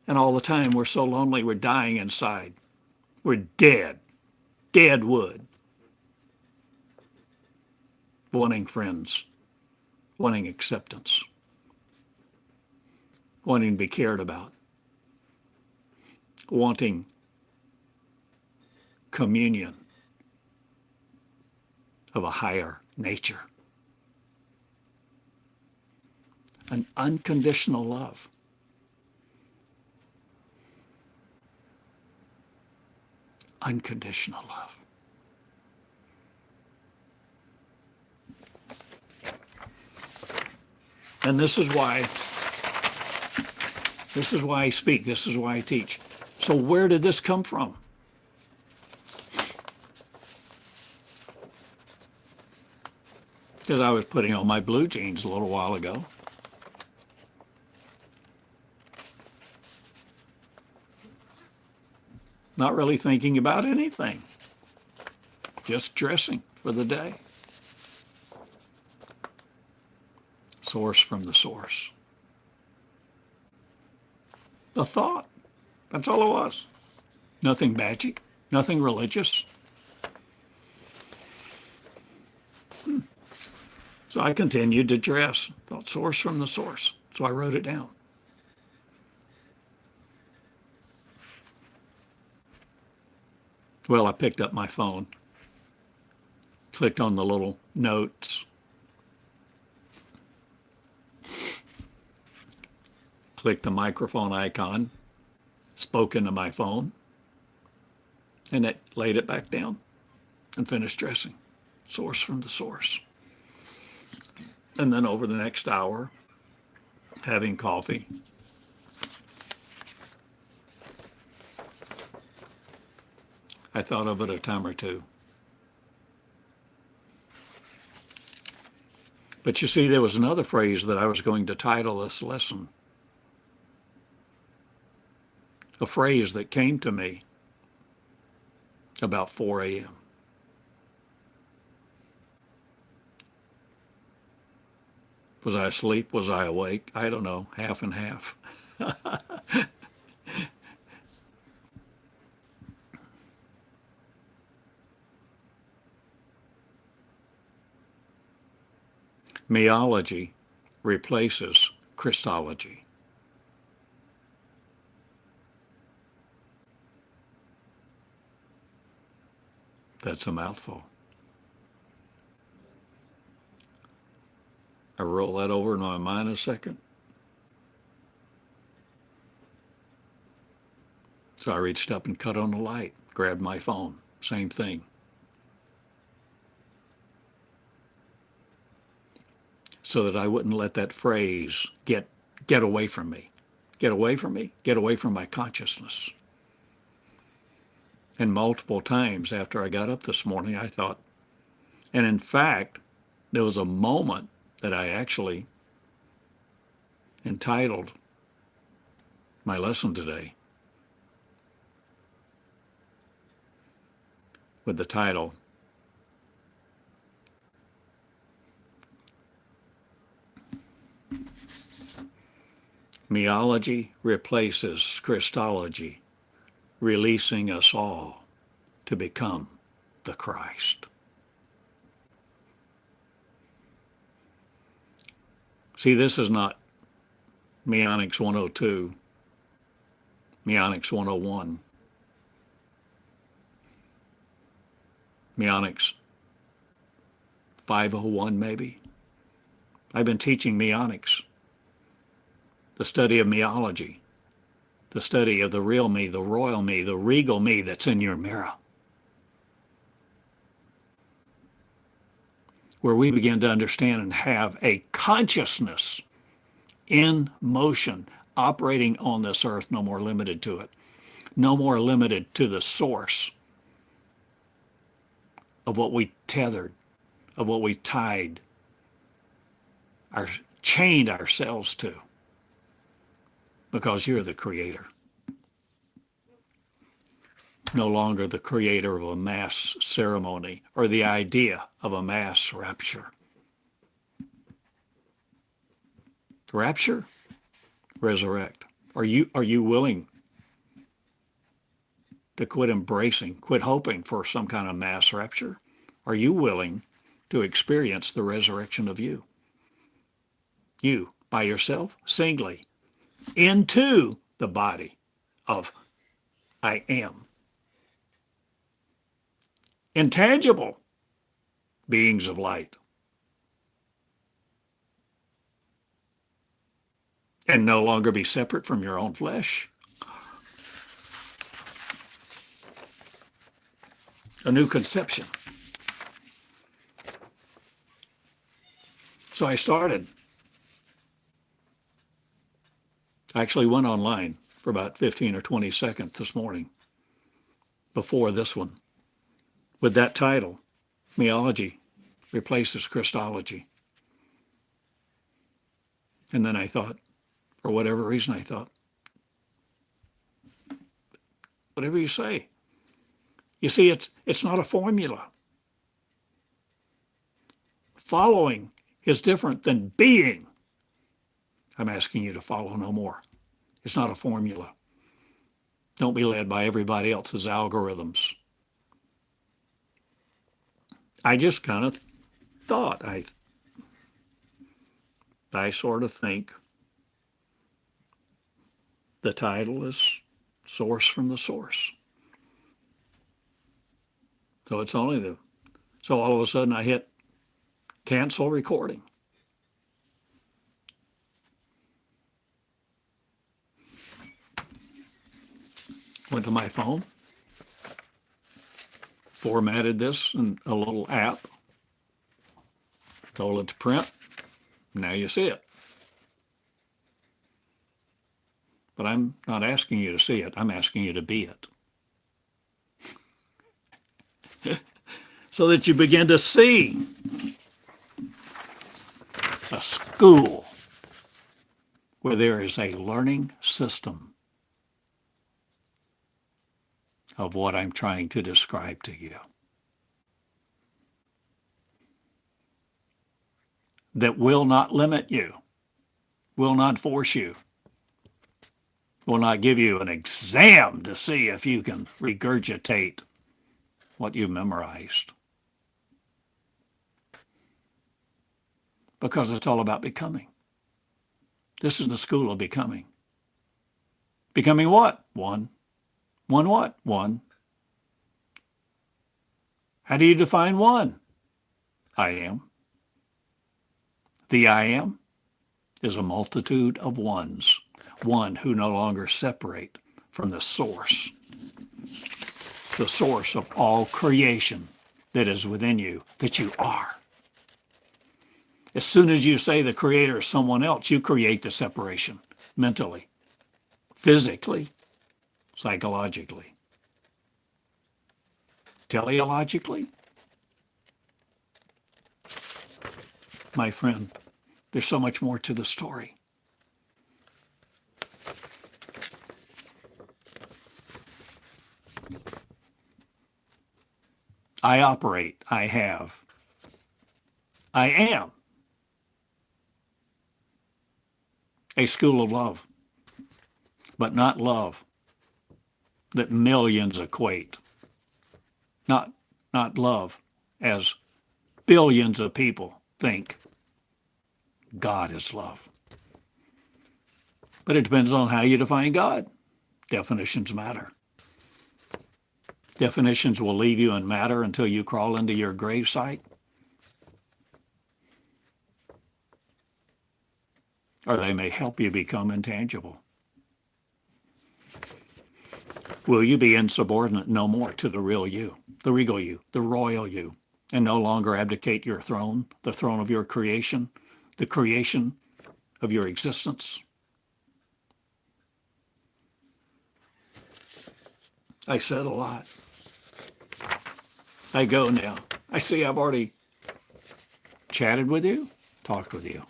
And all the time we're so lonely, we're dying inside. We're dead. Dead wood. Wanting friends. Wanting acceptance. Wanting to be cared about. Wanting communion of a higher nature. An unconditional love. Unconditional love. And this is why I speak, this is why I teach. So where did this come from? Because I was putting on my blue jeans a little while ago. not really thinking about anything, just dressing for the day. Source from the source. A thought. That's all it was. Nothing magic, nothing religious. So I continued to dress. Thought source from the source. So I wrote it down. Well, I picked up my phone, clicked on the little notes, clicked the microphone icon, spoke into my phone, and it laid it back down and finished dressing. Source from the source. And then over the next hour, having coffee, I thought of it a time or two. But you see, there was another phrase that I was going to title this lesson. A phrase that came to me about 4 a.m. Was I asleep? Was I awake? I don't know, half and half. Miology replaces Christology. That's a mouthful. I roll that over in my mind a second. So I reached up and cut on the light, grabbed my phone, same thing. So that I wouldn't let that phrase get away from me. Get away from me, get away from my consciousness. And multiple times after I got up this morning, I thought, and in fact, there was a moment that I actually entitled my lesson today with the title, Miology replaces Christology, releasing us all to become the Christ. See, this is not Meonics 102, Meonics 101, Meonics 501 maybe. I've been teaching Meonics, the study of Miology, the study of the real me, the royal me, the regal me that's in your mirror. Where we begin to understand and have a consciousness in motion, operating on this earth, no more limited to it, no more limited to the source of what we tethered, of what we tied, chained ourselves to, because you're the creator. No longer the creator of a mass ceremony or the idea of a mass rapture. Rapture? Resurrect. Are you willing to quit embracing, quit hoping for some kind of mass rapture? Are you willing to experience the resurrection of you? You, by yourself, singly, into the body of I am. Intangible beings of light. And no longer be separate from your own flesh. A new conception. So I started. I actually went online for about 15 or 20 seconds this morning before this one with that title, Miology replaces Christology. And then I thought, for whatever reason, I thought, whatever you say, You see, it's not a formula. Following is different than being. I'm asking you to follow no more. It's not a formula. Don't be led by everybody else's algorithms. I just kind of thought, I sort of think the title is Source from the Source. So it's only so all of a sudden I hit cancel recording. Went to my phone, formatted this in a little app, told it to print. Now you see it. But I'm not asking you to see it. I'm asking you to be it. So that you begin to see a school where there is a learning system of what I'm trying to describe to you. That will not limit you, will not force you, will not give you an exam to see if you can regurgitate what you've memorized. Because it's all about becoming. This is the school of becoming. Becoming what? One. One what? One. How do you define one? I am. The I am is a multitude of ones. One who no longer separate from the source of all creation that is within you, that you are. As soon as you say the creator is someone else, you create the separation mentally, physically, psychologically, teleologically. My friend, there's so much more to the story. I operate, I have, I am a school of love, but not love that millions equate. Not love as billions of people think God is love. But it depends on how you define God. Definitions matter. Definitions will leave you in matter until you crawl into your gravesite. Or they may help you become intangible. Will you be insubordinate no more to the real you, the regal you, the royal you, and no longer abdicate your throne, the throne of your creation, the creation of your existence? I said a lot. I go now. I see I've already chatted with you, talked with you,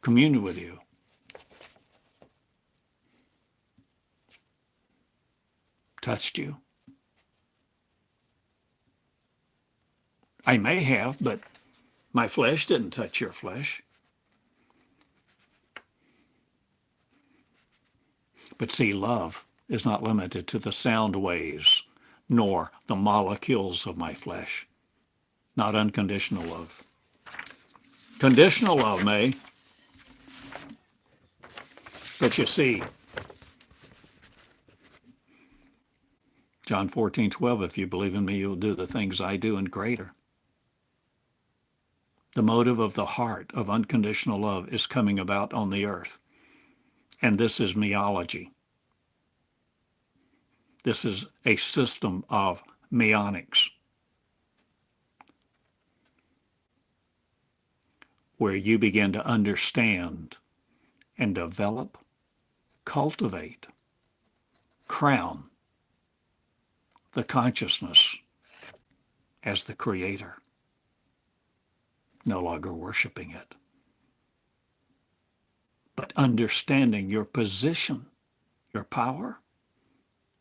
communed with you. Touched you. I may have, but my flesh didn't touch your flesh. But see, love is not limited to the sound waves nor the molecules of my flesh. Not unconditional love. Conditional love may. But you see, John 14:12, if you believe in me, you'll do the things I do and greater. The motive of the heart of unconditional love is coming about on the earth. And this is Miology. This is a system of meonics, where you begin to understand and develop, cultivate, crown the consciousness as the creator, no longer worshiping it, but understanding your position, your power,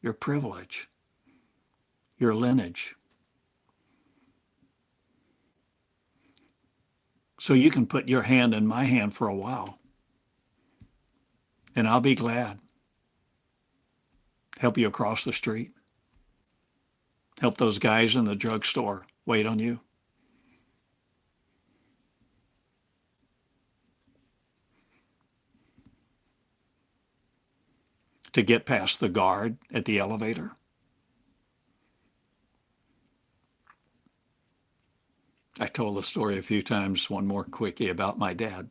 your privilege, your lineage. So you can put your hand in my hand for a while, and I'll be glad. Help you across the street. Help those guys in the drugstore wait on you. To get past the guard at the elevator. I told the story a few times, one more quickie about my dad.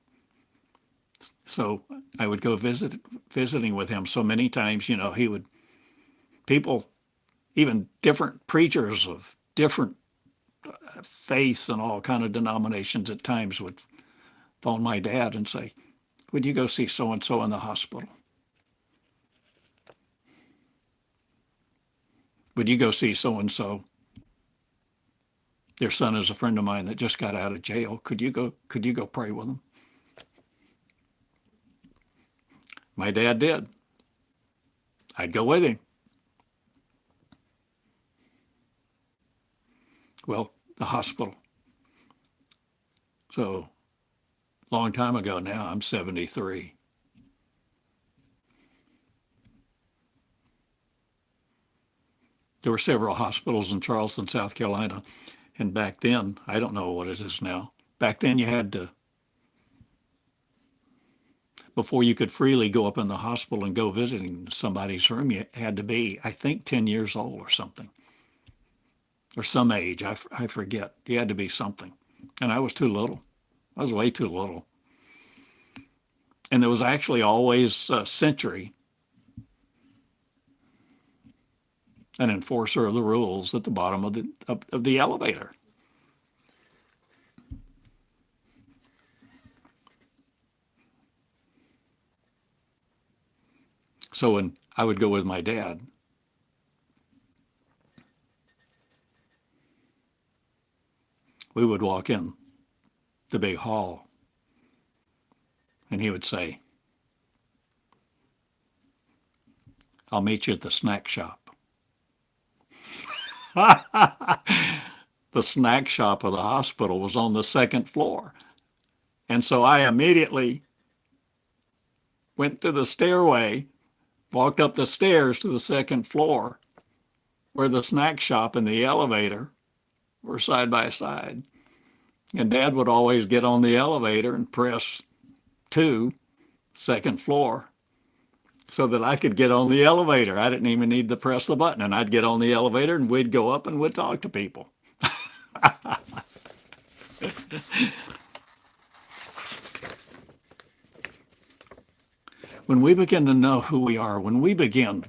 So I would go visiting with him so many times, he would, people, even different preachers of different faiths and all kind of denominations at times would phone my dad and say, would you go see so-and-so in the hospital? Would you go see so-and-so? Their son is a friend of mine that just got out of jail. Could you go pray with them? My dad did. I'd go with him. Well, the hospital. So, long time ago now, I'm 73. There were several hospitals in Charleston, South Carolina. And back then, I don't know what it is now. Back then you had to, before you could freely go up in the hospital and go visiting somebody's room, you had to be, I think, 10 years old or something. Or some age, I forget. You had to be something. And I was too little. I was way too little. And there was actually always a sentry, an enforcer of the rules at the bottom of the elevator. So when I would go with my dad, we would walk in the big hall, and he would say, I'll meet you at the snack shop. The snack shop of the hospital was on the second floor. And so I immediately went to the stairway, walked up the stairs to the second floor, where the snack shop and the elevator were side by side. And Dad would always get on the elevator and press 2, second floor, so that I could get on the elevator. I didn't even need to press the button, and I'd get on the elevator and we'd go up and we'd talk to people. When we begin to know who we are, when we begin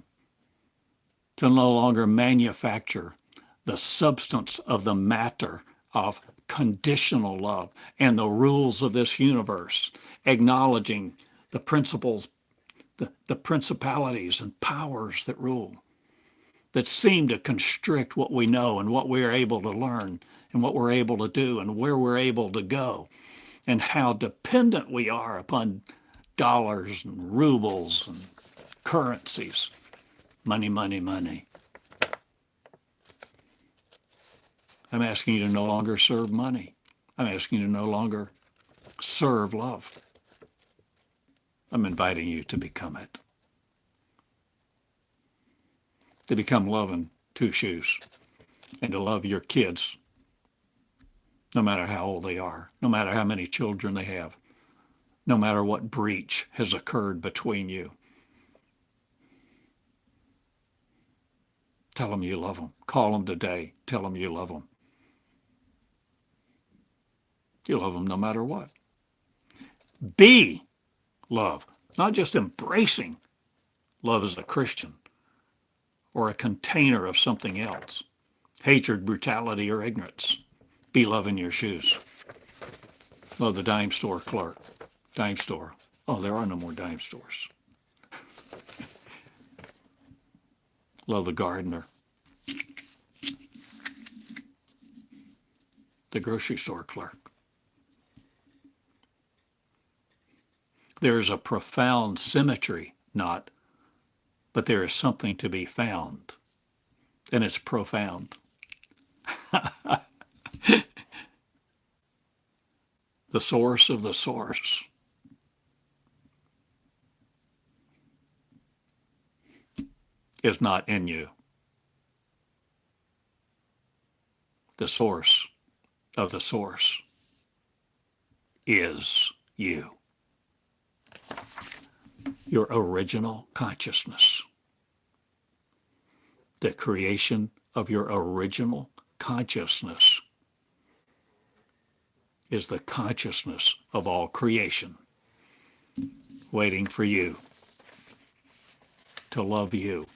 to no longer manufacture the substance of the matter of conditional love and the rules of this universe, acknowledging the principles, the principalities and powers that rule, that seem to constrict what we know and what we're able to learn and what we're able to do and where we're able to go, and how dependent we are upon dollars and rubles and currencies. Money, money, money. I'm asking you to no longer serve money. I'm asking you to no longer serve love. I'm inviting you to become it. To become love in 2 shoes. And to love your kids, no matter how old they are, no matter how many children they have, no matter what breach has occurred between you. Tell them you love them. Call them today. Tell them you love them. You love them no matter what. Be love, not just embracing love as a Christian or a container of something else. Hatred, brutality, or ignorance. Be love in your shoes. Love the dime store clerk. Dime store. Oh, there are no more dime stores. Love the gardener. The grocery store clerk. There is a profound symmetry, but there is something to be found and it's profound. The source of the source is not in you. The source of the source is you. Your original consciousness. The creation of your original consciousness is the consciousness of all creation, waiting for you to love you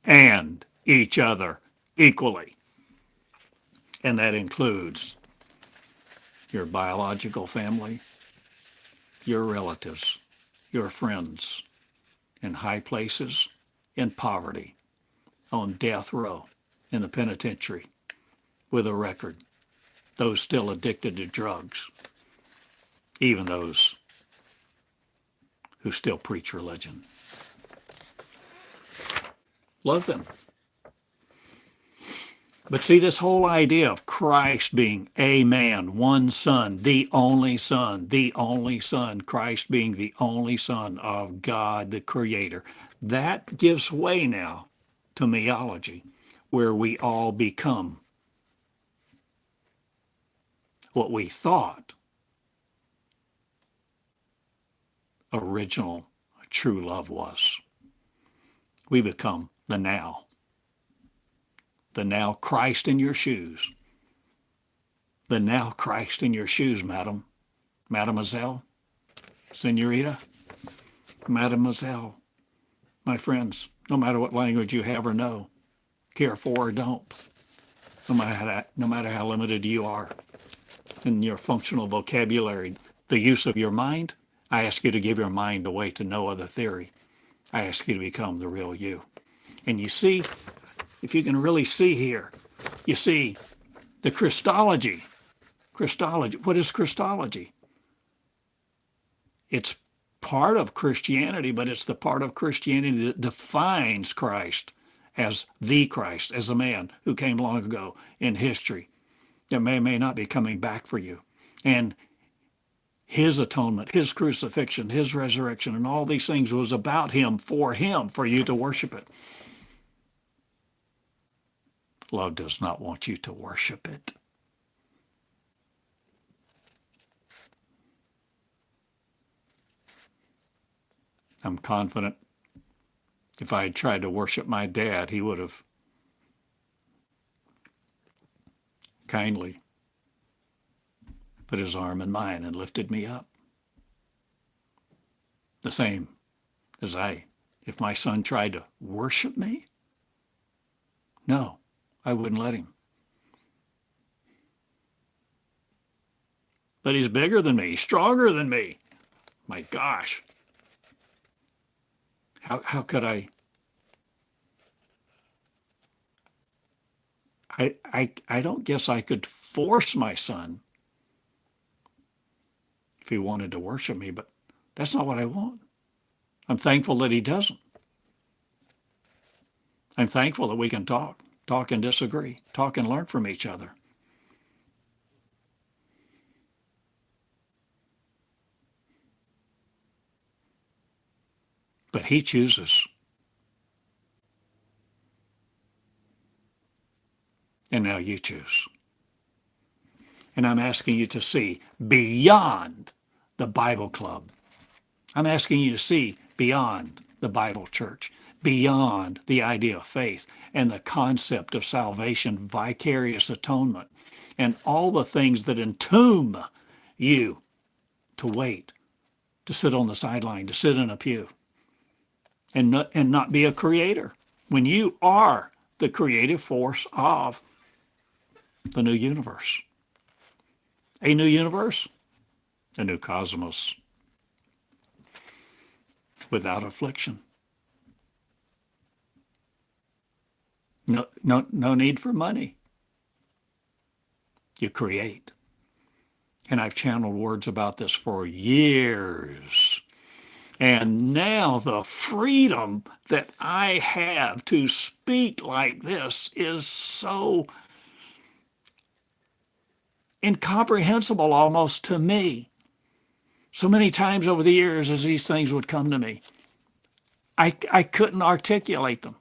and each other equally. And that includes your biological family, your relatives, your friends, in high places, in poverty, on death row, in the penitentiary, with a record, those still addicted to drugs, even those who still preach religion. Love them. But see, this whole idea of Christ being a man, one Son, the only Son, Christ being the only Son of God, the Creator, that gives way now to Miology, where we all become what we thought original true love was. We become the now. The now Christ in your shoes. The now Christ in your shoes, madam, mademoiselle, senorita, mademoiselle. My friends, no matter what language you have or know, care for or don't, no matter how limited you are in your functional vocabulary, the use of your mind, I ask you to give your mind away to no other theory. I ask you to become the real you. And you see, if you can really see here, you see the Christology. Christology. What is Christology? It's part of Christianity, but it's the part of Christianity that defines Christ, as a man who came long ago in history that may not be coming back for you. And his atonement, his crucifixion, his resurrection, and all these things was about him, for you to worship it. Love does not want you to worship it. I'm confident if I had tried to worship my dad, he would have kindly put his arm in mine and lifted me up. The same as if my son tried to worship me, no, I wouldn't let him. But he's bigger than me, stronger than me. My gosh. How could I don't guess I could force my son if he wanted to worship me, but that's not what I want. I'm thankful that he doesn't. I'm thankful that we can talk and disagree, talk and learn from each other. But he chooses. And now you choose. And I'm asking you to see beyond the Bible club. I'm asking you to see beyond the Bible church, beyond the idea of faith and the concept of salvation, vicarious atonement, and all the things that entomb you to wait, to sit on the sideline, to sit in a pew, and not be a creator, when you are the creative force of the new universe. A new universe, a new cosmos, without affliction. No need for money. You create. And I've channeled words about this for years. And now the freedom that I have to speak like this is so incomprehensible almost to me. So many times over the years as these things would come to me, I couldn't articulate them.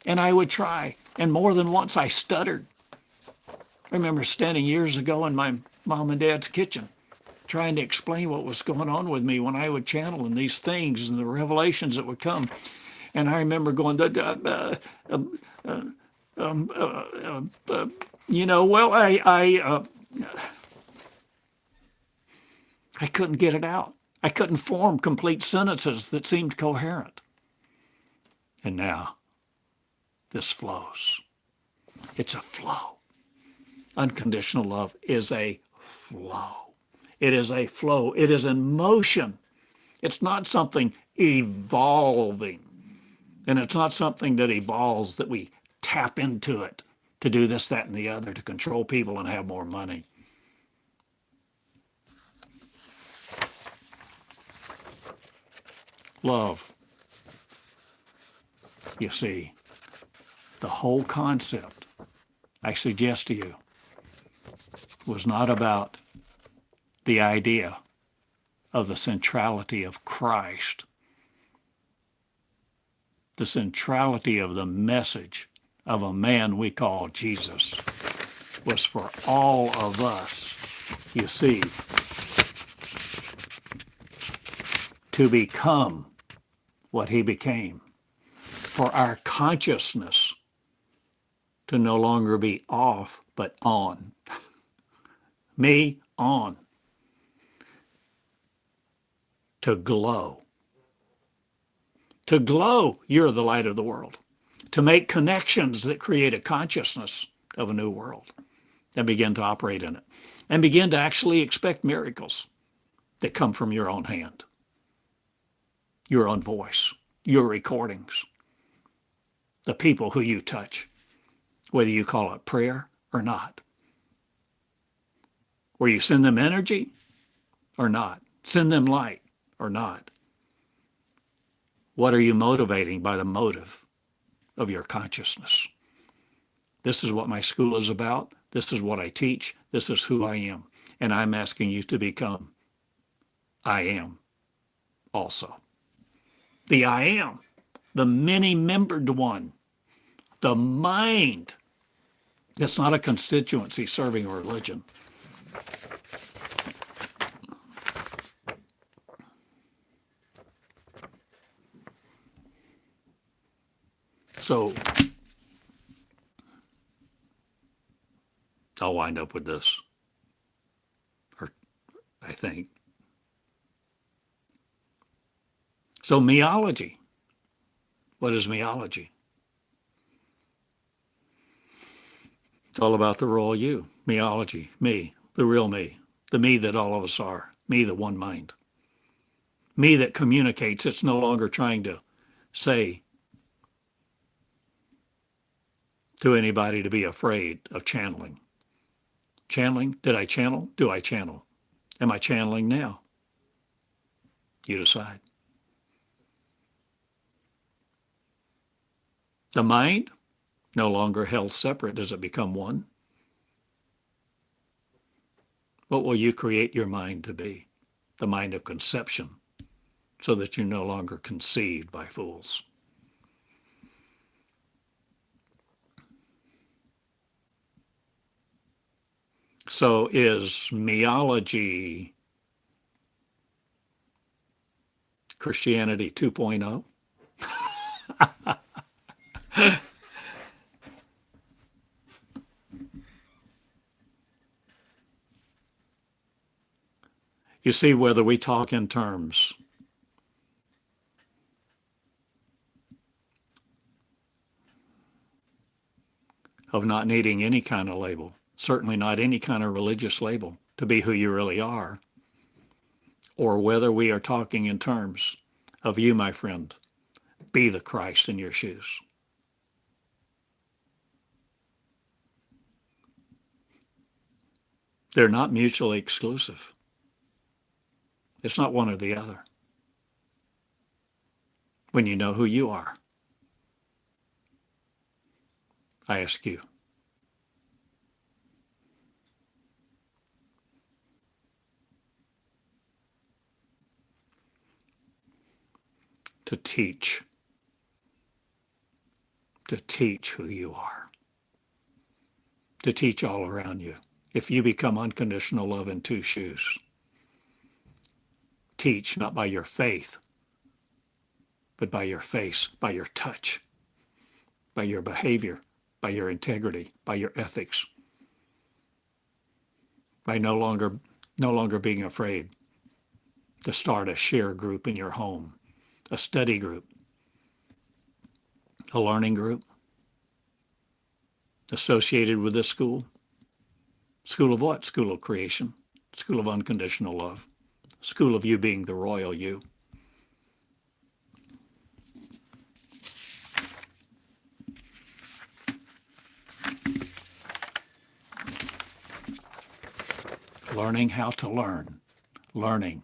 And I would try. And more than once I stuttered. I remember standing years ago in my mom and dad's kitchen trying to explain what was going on with me when I would channel in these things and the revelations that would come. And I remember going, well, I couldn't get it out. I couldn't form complete sentences that seemed coherent. And now this flows. It's a flow. Unconditional love is a flow. It is a flow. It is in motion. It's not something evolving. And it's not something that evolves that we tap into it to do this, that, and the other, to control people and have more money. Love. You see, the whole concept, I suggest to you, was not about the idea of the centrality of Christ, the centrality of the message of a man we call Jesus was for all of us, you see, to become what he became, for our consciousness to no longer be off, but on. Me, on. To glow. To glow, you're the light of the world. To make connections that create a consciousness of a new world and begin to operate in it. And begin to actually expect miracles that come from your own hand, your own voice, your recordings, the people who you touch, whether you call it prayer or not. Where you send them energy or not, send them light or not. What are you motivating by the motive of your consciousness? This is what my school is about. This is what I teach. This is who I am. And I'm asking you to become I am also. The I am, the many-membered one, the mind. It's not a constituency serving a religion. So I'll wind up with this, or I think. So Miology. What is Miology? It's all about the raw you. Miology, me, the real me, the me that all of us are, me, the one mind. Me that communicates. It's no longer trying to say to anybody to be afraid of channeling. Channeling? Did I channel? Do I channel? Am I channeling now? You decide. The mind, no longer held separate. Does it become one? What will you create your mind to be? The mind of conception, so that you're no longer conceived by fools. So is Miology Christianity 2.0? You see, whether we talk in terms of not needing any kind of label, certainly not any kind of religious label to be who you really are, or whether we are talking in terms of you, my friend, be the Christ in your shoes. They're not mutually exclusive. It's not one or the other. when you know who you are? I ask you. To teach who you are, to teach all around you. If you become unconditional love in two shoes, teach not by your faith, but by your face, by your touch, by your behavior, by your integrity, by your ethics, by no longer being afraid to start a share group in your home, a study group, a learning group associated with this school. School of what? School of creation, school of unconditional love, school of you being the royal you. Learning how to learn, learning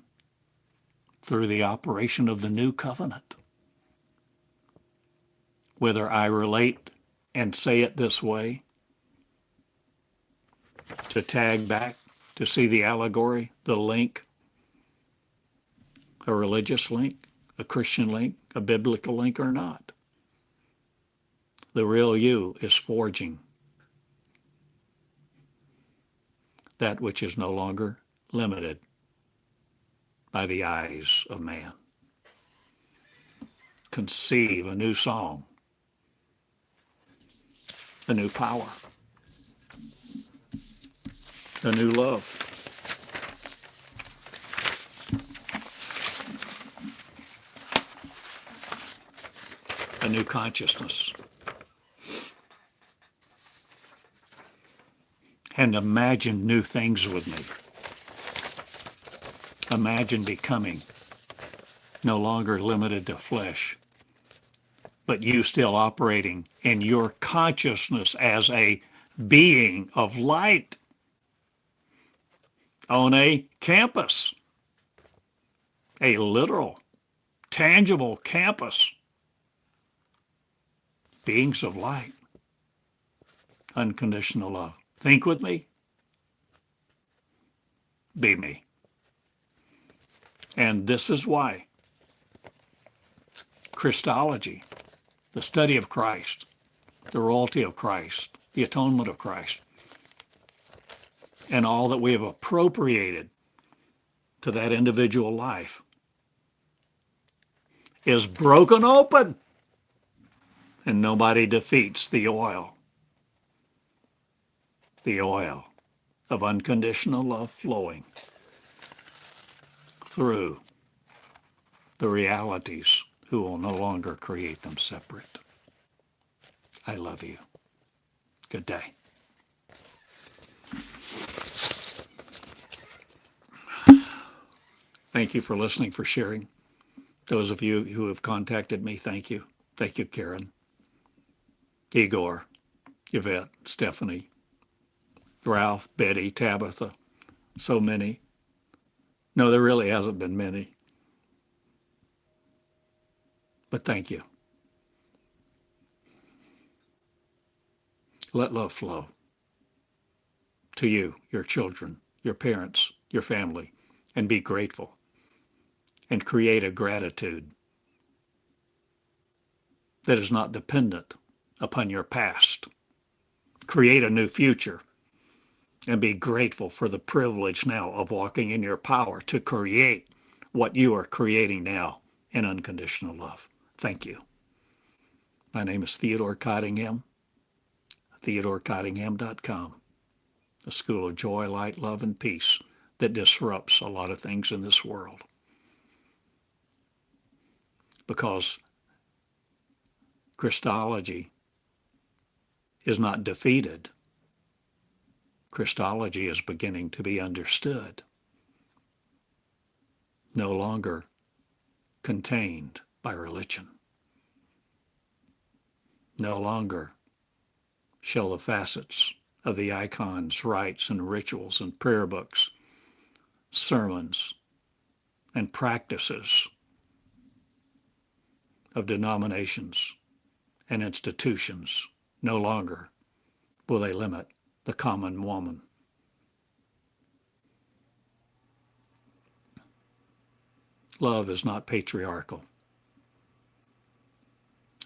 through the operation of the new covenant. Whether I relate and say it this way, to tag back, to see the allegory, the link, a religious link, a Christian link, a biblical link or not. The real you is forging that which is no longer limited by the eyes of man. Conceive a new song, a new power, a new love. A new consciousness. And imagine new things with me. Imagine becoming no longer limited to flesh, but you still operating in your consciousness as a being of light on a campus, a literal, tangible campus. Beings of light, unconditional love. Think with me. Be me. And this is why Christology, the study of Christ, the royalty of Christ, the atonement of Christ, and all that we have appropriated to that individual life is broken open. And nobody defeats the oil of unconditional love flowing through the realities who will no longer create them separate. I love you. Good day. Thank you for listening, for sharing. Those of you who have contacted me, thank you. Thank you, Karen, Igor, Yvette, Stephanie, Ralph, Betty, Tabitha, so many. No, there really hasn't been many. But thank you. Let love flow to you, your children, your parents, your family, and be grateful and create a gratitude that is not dependent upon your past. Create a new future and be grateful for the privilege now of walking in your power to create what you are creating now in unconditional love. Thank you. My name is Theodore Cottingham, TheodoreCottingham.com, a school of joy, light, love, and peace that disrupts a lot of things in this world. Because Christology is not defeated. Christology is beginning to be understood. No longer contained by religion. No longer shall the facets of the icons, rites, and rituals and prayer books, sermons, and practices of denominations and institutions. No longer will they limit the common woman. Love is not patriarchal.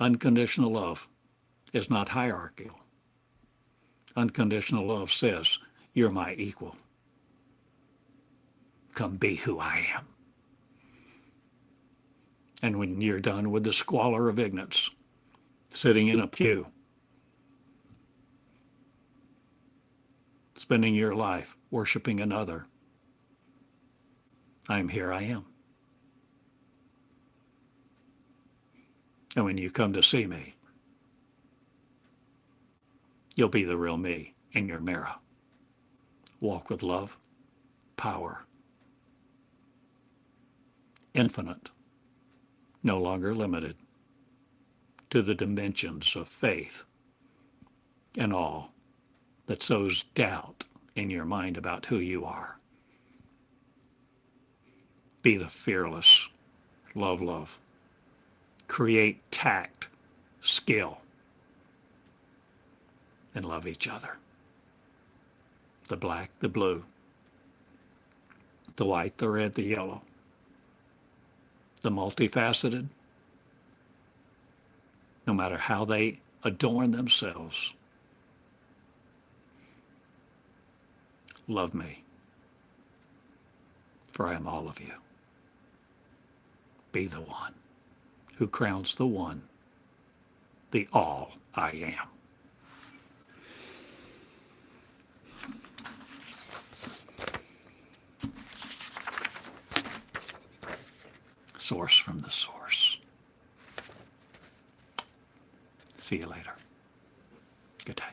Unconditional love is not hierarchical. Unconditional love says, you're my equal. Come be who I am. And when you're done with the squalor of ignorance, sitting in a pew, spending your life worshiping another, I'm here, I am. And when you come to see me, you'll be the real me in your mirror. Walk with love, power, infinite, no longer limited to the dimensions of faith and all that sows doubt in your mind about who you are. Be the fearless, love. Create tact, skill, and love each other. The black, the blue, the white, the red, the yellow, the multifaceted, no matter how they adorn themselves. Love me, for I am all of you. Be the one who crowns the one, the all I am. Source from the source. See you later. Good day.